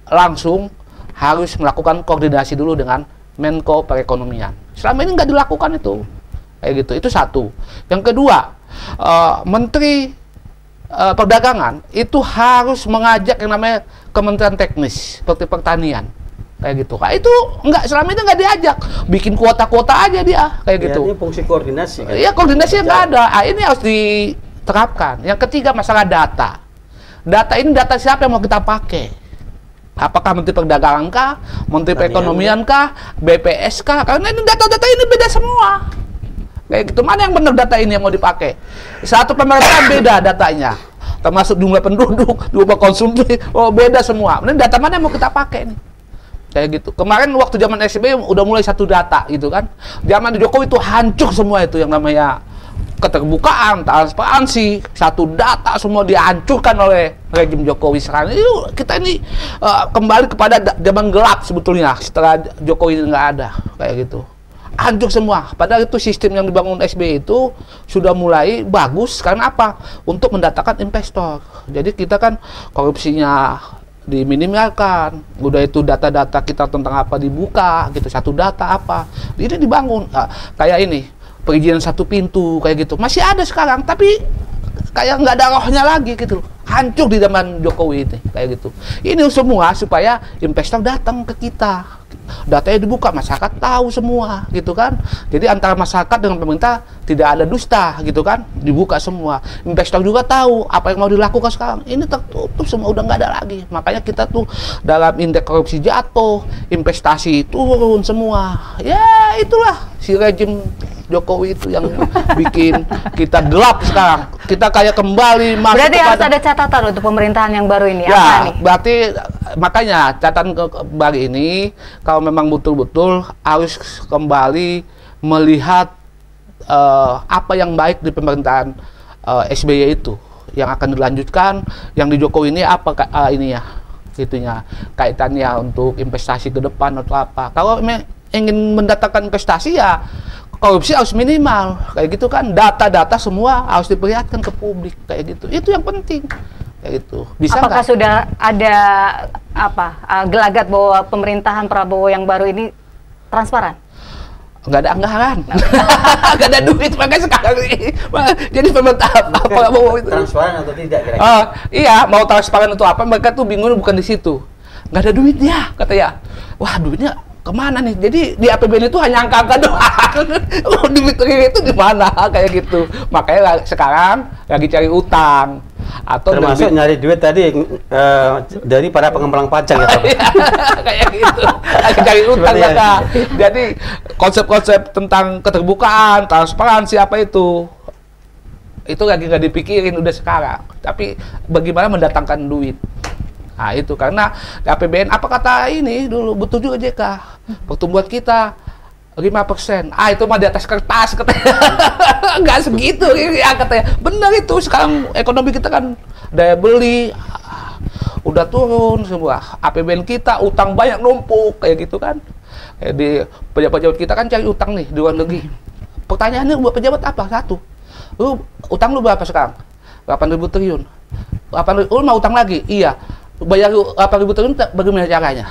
langsung harus melakukan koordinasi dulu dengan Menko Perekonomian. Selama ini nggak dilakukan itu, kayak gitu. Itu satu. Yang kedua, Menteri Perdagangan itu harus mengajak yang namanya Kementerian Teknis seperti Pertanian, kayak gitu. Nah, itu selama itu nggak diajak, bikin kuota-kuota aja dia, kayak gitu. Ini fungsi koordinasi. Kan? Iya, koordinasinya nggak ada. Nah, ini harus diterapkan. Yang ketiga, masalah data. Data ini data siapa yang mau kita pakai? Apakah Menteri Perdagangan kah, Menteri Perekonomian kah, BPS kah? Karena ini data-data ini beda semua. Kayak gitu, mana yang benar data ini yang mau dipakai? Satu pemerintahan beda datanya, termasuk jumlah penduduk, jumlah konsumsi, beda semua. Ini data mana yang mau kita pakai nih? Kayak gitu. Kemarin waktu zaman SBY udah mulai satu data gitu kan. Zaman Jokowi itu hancur semua itu yang namanya keterbukaan, transparansi, satu data semua dihancurkan oleh rejim Jokowi sekarang. Kita ini kembali kepada zaman gelap sebetulnya setelah Jokowi nggak ada, kayak gitu. Hancur semua. Padahal itu sistem yang dibangun SBY itu sudah mulai bagus karena apa? Untuk mendatangkan investor. Jadi kita kan korupsinya diminimalkan, udah itu data-data kita tentang apa dibuka gitu, satu data apa, ini dibangun kayak ini perizinan satu pintu kayak gitu masih ada sekarang, tapi kayak nggak ada rohnya lagi gitu, hancur di zaman Jokowi ini kayak gitu. Ini semua supaya investor datang ke kita, datanya dibuka, masyarakat tahu semua gitu kan. Jadi antara masyarakat dengan pemerintah tidak ada dusta gitu kan, dibuka semua. Investor juga tahu apa yang mau dilakukan sekarang. Ini tertutup semua, udah nggak ada lagi. Makanya kita tuh dalam indeks korupsi jatuh, investasi turun semua. Ya itulah si rejim Jokowi itu yang bikin kita gelap sekarang. Kita kayak kembali masuk berarti harus ada catatan untuk pemerintahan yang baru ini. Ya, apa nih? berarti makanya catatan kembali ini kalau memang betul-betul harus kembali melihat apa yang baik di pemerintahan SBY itu yang akan dilanjutkan, yang di Jokowi ini apa ininya, itunya kaitannya untuk investasi ke depan atau apa. Kalau ingin mendatangkan investasi ya korupsi harus minimal kayak gitu kan, data-data semua harus diperlihatkan ke publik kayak gitu, itu yang penting kayak gitu. Bisa apakah nggak? sudah ada gelagat bahwa pemerintahan Prabowo yang baru ini transparan? Nggak ada anggaran, nggak ada duit, makanya sekarang ini jadi pemerintahan Prabowo itu transparan atau tidak kira-kira? iya, mau transparan atau apa, mereka tuh bingung bukan di situ, nggak ada duitnya katanya. Wah, duitnya kemana nih? Jadi di APBN itu hanya angka-angka doang. Duit itu di mana kayak gitu. Makanya sekarang lagi cari utang atau termasuk nyari duit tadi dari para pengembang pajak ya, Pak? kayak gitu. Lagi cari utang mereka. Jadi konsep-konsep tentang keterbukaan, transparansi apa itu lagi nggak dipikirin udah sekarang. Tapi bagaimana mendatangkan duit? Nah itu karena APBN apa kata ini dulu betul juga JK, pertumbuhan kita 5%. Itu mah di atas kertas katanya. Nggak segitu ya katanya. Benar itu, sekarang ekonomi kita kan daya beli udah turun semua. APBN kita utang banyak numpuk kayak gitu kan. Kayak di pejabat-pejabat kita kan cari utang nih di luar negeri. Pertanyaannya buat pejabat apa? Satu, utang lu berapa sekarang? 8.000 triliun. 8.000, lu mau utang lagi? Iya. Bayar 8.000 triliun bagaimana caranya?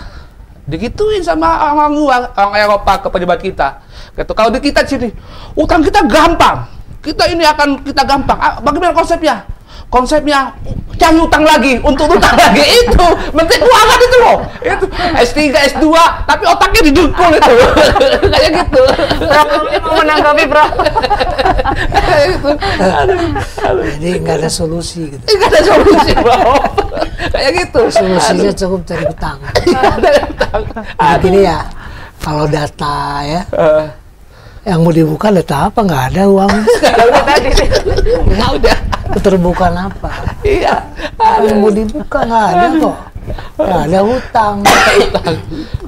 Digituin sama orang luar, orang Eropa ke pejabat kita. Gitu. Kalau di kita sini, utang kita gampang. Kita ini akan kita gampang. Bagaimana konsepnya? Konsepnya cari utang lagi, untuk utang lagi itu menteri keuangan itu loh. Itu S3, S2, tapi otaknya didengkul itu. Kayak gitu. Mau menanggapi, Bro? Kayak gitu. Jadi nggak ada solusi gitu. Nggak ada solusi, Bro. Kayak gitu. Solusinya cukup cari utang. Jadi gini ya, kalau data ya, yang mau dibuka data apa? Nggak ada uang. Nggak udah. Keterbukaan apa? Iya. Yang mau dibuka nggak ada kok. Nggak ada hutang.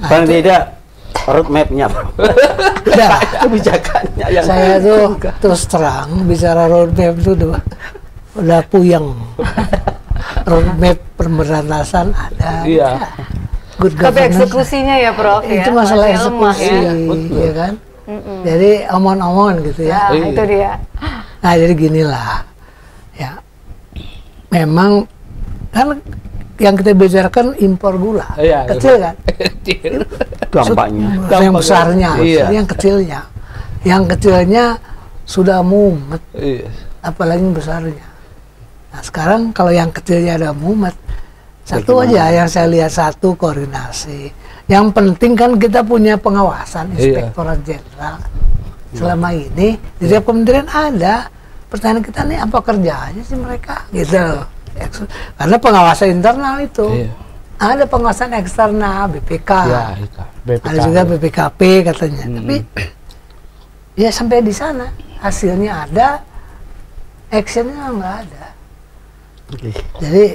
Paling tidak roadmap-nya, Udah. kebijakannya yang Saya tuh terus terang bicara roadmap itu udah puyeng. Roadmap pemberantasan ada. Iya. Good Tapi governance. eksekusinya ya, Prof, ya, Itu masalah masih lemah eksekusi, ya. ya kan? Jadi omong-omong gitu ya. Nah, itu dia. Nah, jadi ginilah. Ya. Memang kan yang kita bicarakan impor gula. Iya, Kecil kan? Kecil. dampaknya. Yang besarnya, Iya. yang kecilnya. Yang kecilnya sudah mumet, Iya. apalagi yang besarnya. Nah, sekarang kalau yang kecilnya ada mumet, satu aja yang saya lihat, satu koordinasi. Yang penting kan kita punya pengawasan Inspektorat Jenderal. Selama ini di tiap kementerian ada. Pertanyaan kita nih, apa kerjanya sih mereka? Gitu. Karena pengawasan internal itu. Iya. Ada pengawasan eksternal, BPK. Iya, itu. BPK. Ada juga BPKP katanya. Tapi ya sampai di sana hasilnya ada, actionnya nggak ada. Jadi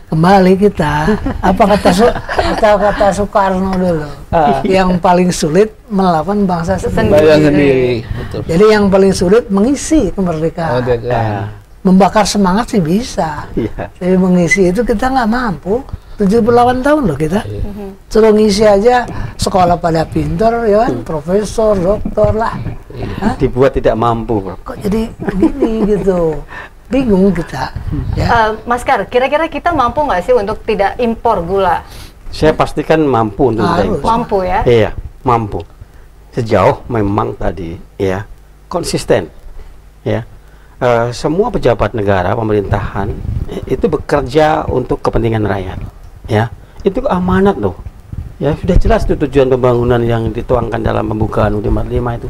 kembali kita, apa kata Soekarno dulu, yang paling sulit melawan bangsa sendiri. Bayang sendiri. Betul. Jadi yang paling sulit mengisi kemerdekaan. Membakar semangat sih bisa. Iya. Tapi mengisi itu kita nggak mampu. 78 tahun loh kita. Suruh ngisi aja, sekolah pada pinter, ya kan? Profesor, doktor lah. Hah? Dibuat tidak mampu, Bro. Kok jadi begini gitu? Bingung kita. Ya. Mas Kar, kira-kira kita mampu nggak sih untuk tidak impor gula? Saya pastikan mampu untuk Harus. impor. Mampu ya? Iya, mampu. Sejauh memang tadi ya konsisten. Ya. Semua pejabat negara, pemerintahan itu bekerja untuk kepentingan rakyat. Ya. Itu amanat loh. Ya, sudah jelas itu tujuan pembangunan yang dituangkan dalam pembukaan UUD 45 itu.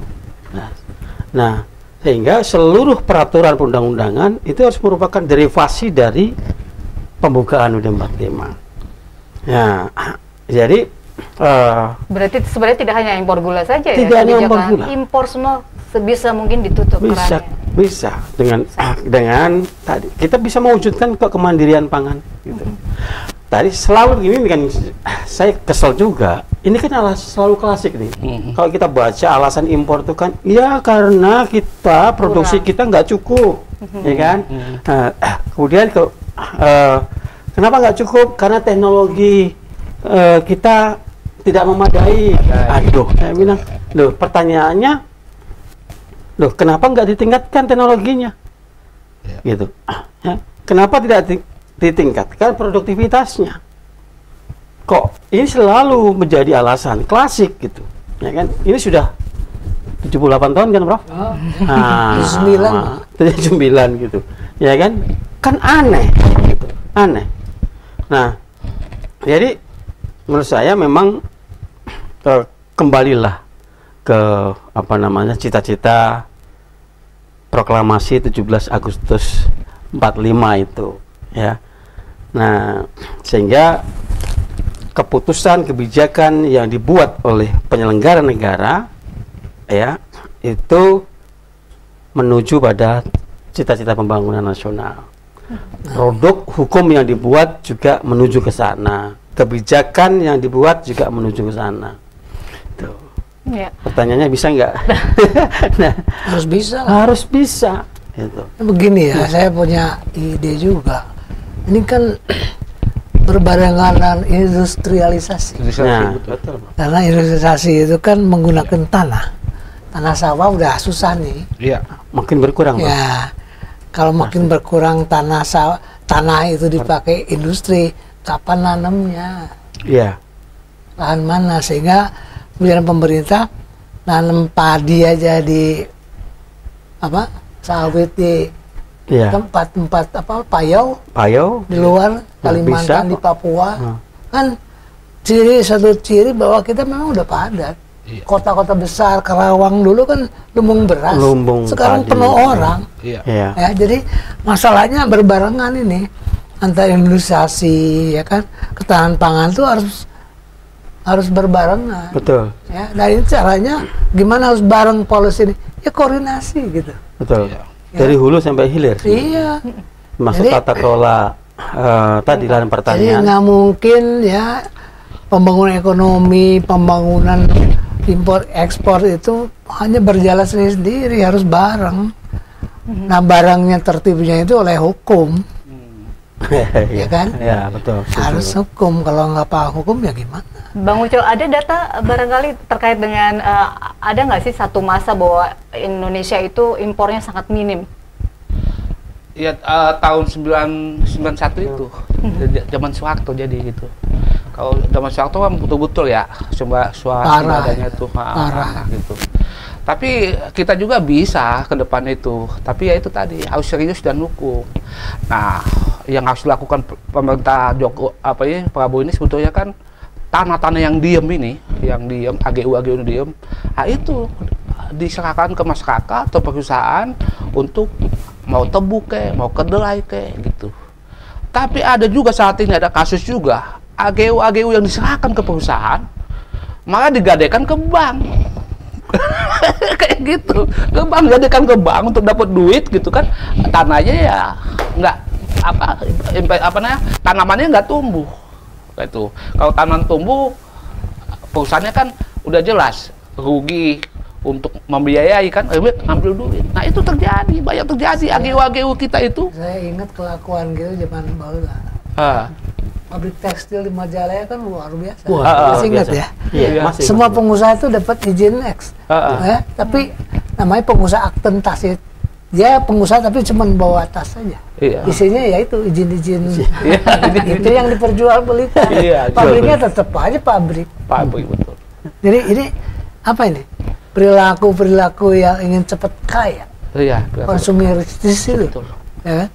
Nah, sehingga seluruh peraturan perundang-undangan itu harus merupakan derivasi dari pembukaan UUD 45. Ya, jadi Berarti sebenarnya tidak hanya impor gula saja ya? Tidak hanya impor kebijakan gula. Impor semua sebisa mungkin ditutup bisa kerannya. dengan tadi kita bisa mewujudkan kemandirian pangan gitu. tadi selalu begini kan, saya kesel juga. Ini kan selalu klasik nih. Kalau kita baca alasan impor itu kan, ya karena kita produksi kita nggak cukup, ya kan. Kemudian kenapa nggak cukup? Karena teknologi kita tidak memadai. Aduh, saya bilang, loh pertanyaannya, loh kenapa nggak ditingkatkan teknologinya? Gitu. Ya. Kenapa tidak ditingkatkan produktivitasnya? Kok ini selalu menjadi alasan klasik gitu, ya kan? Ini sudah 78 tahun kan, Prof? 79 gitu, ya kan? Kan aneh, gitu. Aneh. Nah, jadi menurut saya memang kembalilah ke apa namanya cita-cita proklamasi 17 Agustus 45 itu, ya. Nah, sehingga keputusan kebijakan yang dibuat oleh penyelenggara negara, ya, itu menuju pada cita-cita pembangunan nasional. Produk hukum yang dibuat juga menuju ke sana, kebijakan yang dibuat juga menuju ke sana. Tuh. Ya. Pertanyaannya bisa nggak? Nah, harus bisa lah. Harus bisa. Gitu. Begini ya, saya punya ide juga. Ini kan berbarengan dengan industrialisasi. Nah, betul. Karena industrialisasi itu kan menggunakan tanah sawah udah susah nih. Iya. Makin berkurang. Ya, kalau makin berkurang tanah itu dipakai industri, kapan nanamnya? Iya. Lahan mana? Sehingga kemudian pemerintah nanam padi aja di sawit di tempat payau di luar Kalimantan, di Papua. Kan satu ciri bahwa kita memang udah padat. Kota-kota besar, Karawang dulu kan lumbung beras, sekarang penuh orang. Ya, jadi masalahnya berbarengan ini antara industrialisasi, ya kan, ketahanan pangan itu harus berbarengan. Betul. Ya, dari caranya gimana harus bareng polisi ini? Ya koordinasi gitu. Betul. Ya. Dari hulu sampai hilir. Iya. Masuk tata kelola tadi lahan pertanian. Jadi nggak mungkin ya pembangunan ekonomi, pembangunan impor ekspor itu hanya berjalan sendiri, harus bareng. Nah, barangnya tertibnya itu oleh hukum. Ya kan? Ya, betul. Harus hukum. Kalau nggak paham hukum ya gimana? Bang Ucok, ada data barangkali terkait dengan ada nggak sih satu masa bahwa Indonesia itu impornya sangat minim? Ya, tahun 91 itu, zaman Soeharto jadi gitu. Kalau zaman Soeharto kan betul-betul ya, swadanya itu parah gitu. Tapi kita juga bisa ke depan itu. Tapi ya itu tadi harus serius dan hukum. Nah, yang harus dilakukan pemerintah Prabowo ini sebetulnya kan tanah-tanah yang diem ini, yang diem, AGU ini diem, nah itu diserahkan ke masyarakat atau perusahaan untuk mau tebu mau kedelai gitu. Tapi ada juga saat ini ada kasus juga AGU yang diserahkan ke perusahaan malah digadaikan ke bank. Kayak gitu, ke bank, gadekan ke bank untuk dapat duit gitu kan, tanahnya ya nggak tanamannya nggak tumbuh gitu. Kalau tanaman tumbuh, perusahaannya kan udah jelas rugi untuk membiayai kan, ambil duit. Nah itu terjadi, banyak terjadi AGU kita itu. Saya ingat kelakuan gitu zaman baheula. Pabrik tekstil di Majalaya kan luar biasa. Masih ingat ya? Iya, semua pengusaha itu dapat izin X. Ya, tapi namanya pengusaha aktentasi. Dia pengusaha tapi cuma bawa tas saja. Iya. Isinya ya itu izin-izin. Itu yang diperjualbelikan. Iya, pabriknya tetap aja pabrik. Pabrik betul. Jadi ini apa ini? Perilaku yang ingin cepat kaya. Iya. Konsumeristis itu. Betul. Ya kan?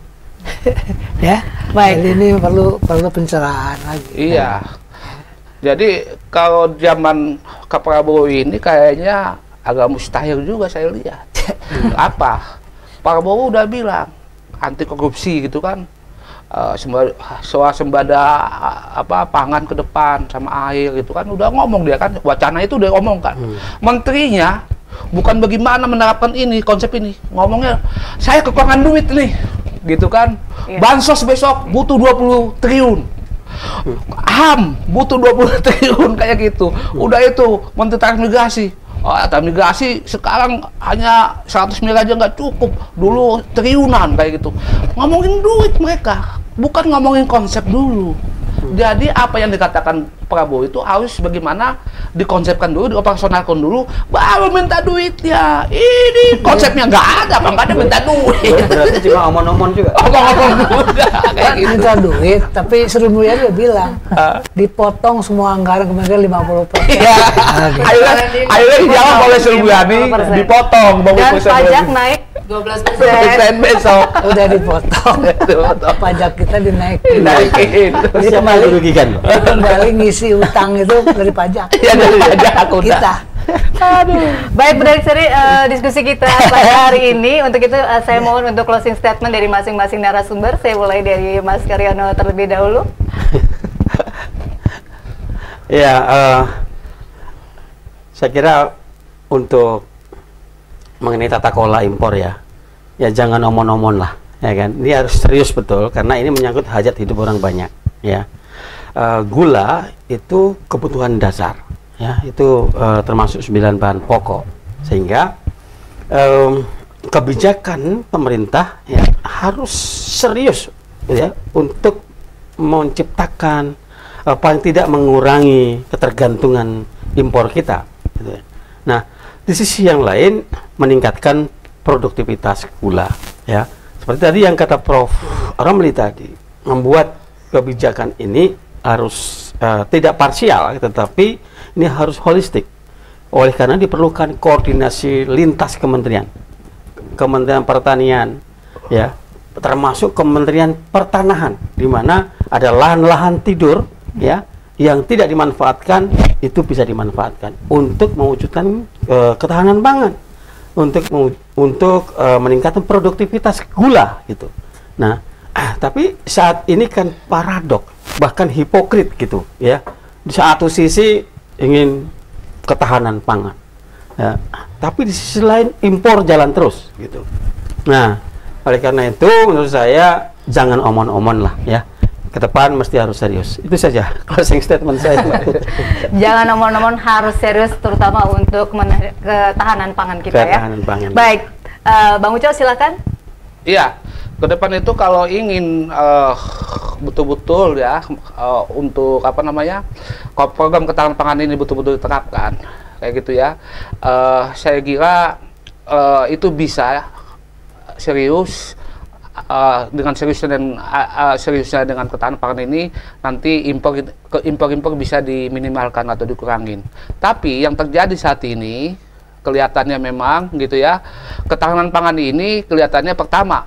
Ya, baik. Jadi ini perlu pencerahan lagi. Iya. Jadi kalau zaman ke Prabowo ini kayaknya agak mustahil juga saya lihat. Apa? Prabowo udah bilang anti korupsi gitu kan, swasembada pangan ke depan sama air gitu kan, udah ngomong dia kan, wacana itu udah ngomong kan. Menterinya bukan bagaimana menerapkan ini konsep ini, ngomongnya saya kekurangan duit nih. Gitu kan, bansos besok butuh 20 triliun. HAM butuh 20 triliun kayak gitu. Udah itu Menteri Transmigrasi. Oh, transmigrasi sekarang hanya 100 miliar aja nggak cukup. Dulu triliunan kayak gitu. Ngomongin duit mereka, bukan ngomongin konsep dulu. Jadi apa yang dikatakan Prabowo itu harus bagaimana dikonsepkan dulu, dioperasionalkan dulu, baru minta duitnya. Ini konsepnya nggak ada, nggak ada minta duit. Berarti cuma omong-omong juga. Omong-omong juga kayak gitu. Minta duit, tapi Sri Mulyani udah bilang dipotong semua anggaran kementerian 50%. Iya. Akhirnya dijawab oleh Sri Mulyani, 50%. dipotong. Dan pajak naik 12% besok. Udah dipotong. Pajak kita dinaikin. Naikin. Siapa yang dirugikan? Kembali ngisi utang itu dari pajak. Ya dari pajak aku Kita. Baik, Bu Sri, diskusi kita pada hari ini. Untuk itu saya mohon untuk closing statement dari masing-masing narasumber. Saya mulai dari Mas Karyono terlebih dahulu. Ya, saya kira untuk mengenai tata kelola impor ya jangan omon-omon lah, ya kan. Ini harus serius betul karena ini menyangkut hajat hidup orang banyak, ya. Gula itu kebutuhan dasar, ya, itu termasuk 9 bahan pokok, sehingga kebijakan pemerintah ya harus serius, ya, untuk menciptakan paling tidak mengurangi ketergantungan impor kita, gitu ya. Nah, di sisi yang lain meningkatkan produktivitas gula, ya. Seperti tadi yang kata Prof. Ramli tadi, membuat kebijakan ini harus tidak parsial, tetapi ini harus holistik. Oleh karena diperlukan koordinasi lintas kementerian, Kementerian Pertanian, ya, termasuk Kementerian Pertanahan, di mana ada lahan-lahan tidur, ya, yang tidak dimanfaatkan itu bisa dimanfaatkan untuk mewujudkan ketahanan pangan, untuk meningkatkan produktivitas gula gitu. Nah, tapi saat ini kan paradok, bahkan hipokrit gitu, ya. Di satu sisi ingin ketahanan pangan, ya, tapi di sisi lain impor jalan terus gitu. Nah, oleh karena itu menurut saya jangan omon-omon lah, ya. Ke depan mesti harus serius. Itu saja closing statement saya. Jangan nomor-nomor, harus serius, terutama untuk ketahanan pangan kita, ketahanan ya. pangan. Baik, Bang Uco silakan. Iya, ke depan itu kalau ingin betul-betul ya untuk apa namanya program ketahanan pangan ini betul-betul diterapkan kayak gitu ya, saya kira itu bisa serius. Dengan seriusnya dengan ketahanan pangan ini, nanti impor bisa diminimalkan atau dikurangin. Tapi yang terjadi saat ini kelihatannya memang gitu ya, ketahanan pangan ini kelihatannya pertama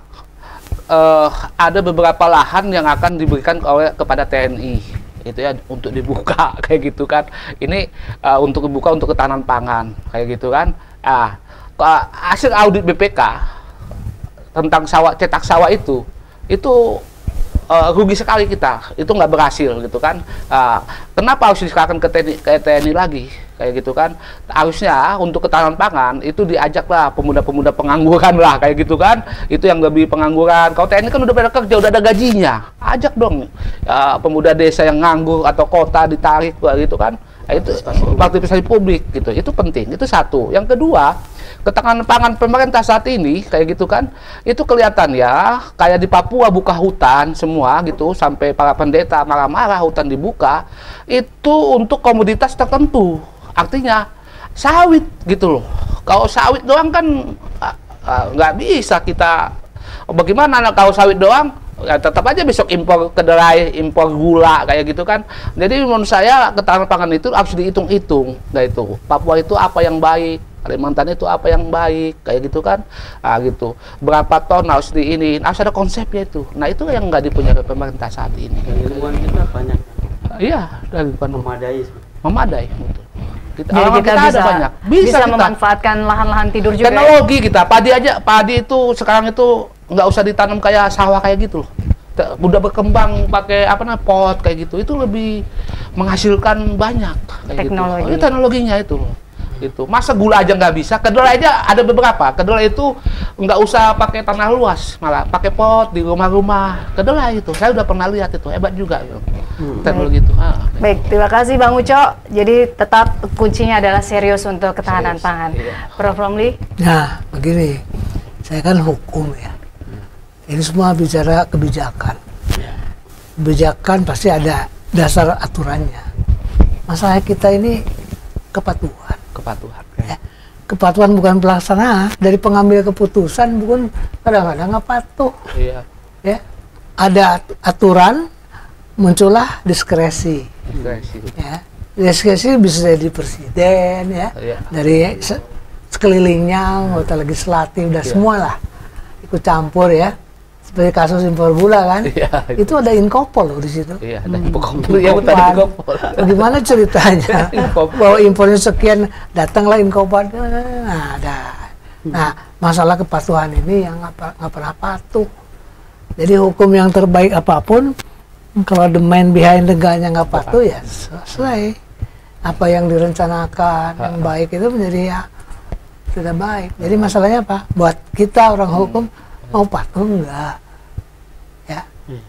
ada beberapa lahan yang akan diberikan kepada TNI itu ya, untuk dibuka kayak gitu kan. Ini untuk dibuka untuk ketahanan pangan kayak gitu kan. Hasil audit BPK tentang cetak sawah itu rugi sekali kita, itu nggak berhasil gitu kan. Kenapa harus diserahkan ke TNI lagi kayak gitu kan? Harusnya untuk ketahanan pangan itu diajaklah pemuda-pemuda pengangguran lah kayak gitu kan, itu yang lebih pengangguran. Kalau TNI kan udah pada kerja, udah ada gajinya, ajak dong pemuda desa yang nganggur atau kota ditarik gitu kan. Itu partisipasi publik gitu, itu penting, itu satu. Yang kedua, ketahanan pangan pemerintah saat ini kayak gitu kan, itu kelihatan ya kayak di Papua buka hutan semua gitu, sampai para pendeta marah-marah hutan dibuka itu untuk komoditas tertentu, artinya sawit gitu loh. Kalau sawit doang kan nggak bisa kita, bagaimana kalau sawit doang ya tetap aja besok impor kedelai, impor gula kayak gitu kan. Jadi menurut saya ketahanan pangan itu harus dihitung-hitung. Nah itu Papua itu apa yang baik, Kalimantan itu apa yang baik kayak gitu kan. Gitu berapa ton harus harus ada konsepnya itu. Nah itu yang nggak dipunyai pemerintah saat ini. Ilmuwan kita banyak. Iya, dari memadai betul. Jadi kita ada banyak. Bisa memanfaatkan lahan-lahan tidur juga. Teknologi kita, padi itu sekarang itu nggak usah ditanam kayak sawah kayak gitu loh. Udah berkembang pakai pot kayak gitu, itu lebih menghasilkan banyak kayak teknologi. Gitu. Teknologinya itu loh. Itu masa gula aja nggak bisa, kedelai aja ada beberapa. Kedelai itu nggak usah pakai tanah luas, malah pakai pot di rumah-rumah. Kedelai itu saya udah pernah lihat, itu hebat juga gitu. teknologi itu. Baik, terima kasih Bang Uco. Jadi tetap kuncinya adalah serius untuk ketahanan pangan. Prof. Romli? Nah, begini, saya kan hukum ya. Ini semua bicara kebijakan. Kebijakan pasti ada dasar aturannya. Masalah kita ini kepatuhan. Ya. Kepatuhan bukan pelaksanaan. Dari pengambil keputusan bukan kadang-kadang nggak patuh. Iya. Ya, ada aturan, muncullah diskresi. Ya, diskresi bisa dari presiden ya, dari sekelilingnya, anggota legislatif dan semua lah ikut campur ya. Seperti kasus impor gula kan, itu ada Inkopol loh di situ. Iya, ada Inkopol. Bagaimana ceritanya? Bahwa impornya sekian, datanglah Inkopol. Nah, ada. Nah, masalah kepatuhan ini yang nggak pernah patuh. Jadi hukum yang terbaik apapun, kalau the man behind the gun-nya nggak patuh ya selesai. Apa yang direncanakan yang baik itu menjadi ya tidak baik. Jadi masalahnya apa? Buat kita orang hukum mau patuh enggak? Ya,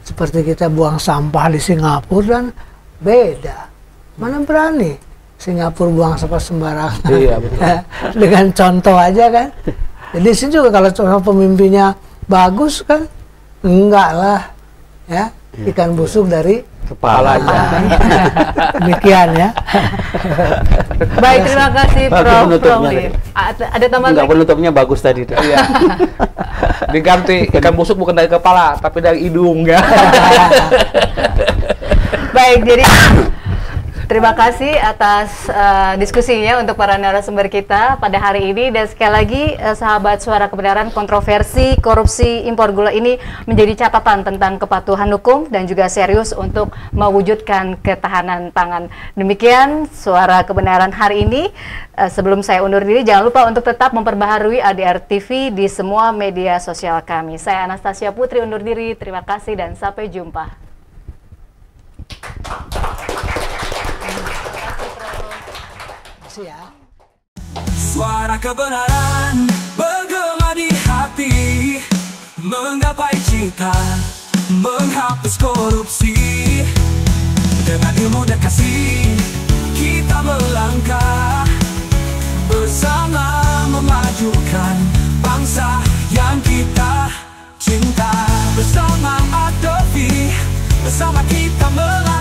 seperti kita buang sampah di Singapura dan beda. Mana berani Singapura buang sampah sembarangan? Iya, betul. Dengan contoh aja kan. Jadi sini juga kalau contoh pemimpinnya bagus kan, enggak lah, ya ikan busuk dari kepalanya. Demikian ya. Baik, terima kasih Prof. Romli. Ada tambahan lagi? Penutupnya bagus tadi. Iya. Diganti ikan busuk bukan dari kepala, tapi dari hidung ya. Baik, jadi terima kasih atas diskusinya untuk para narasumber kita pada hari ini. Dan sekali lagi, sahabat Suara Kebenaran, kontroversi korupsi impor gula ini menjadi catatan tentang kepatuhan hukum dan juga serius untuk mewujudkan ketahanan pangan. Demikian Suara Kebenaran hari ini. Sebelum saya undur diri, jangan lupa untuk tetap memperbaharui ADR TV di semua media sosial kami. Saya Anastasia Putri undur diri. Terima kasih dan sampai jumpa. Ya. Suara kebenaran bergema di hati, menggapai cita, menghapus korupsi. Dengan ilmu dan kasih kita melangkah, bersama memajukan bangsa yang kita cinta. Bersama Adovi, bersama kita melangkah.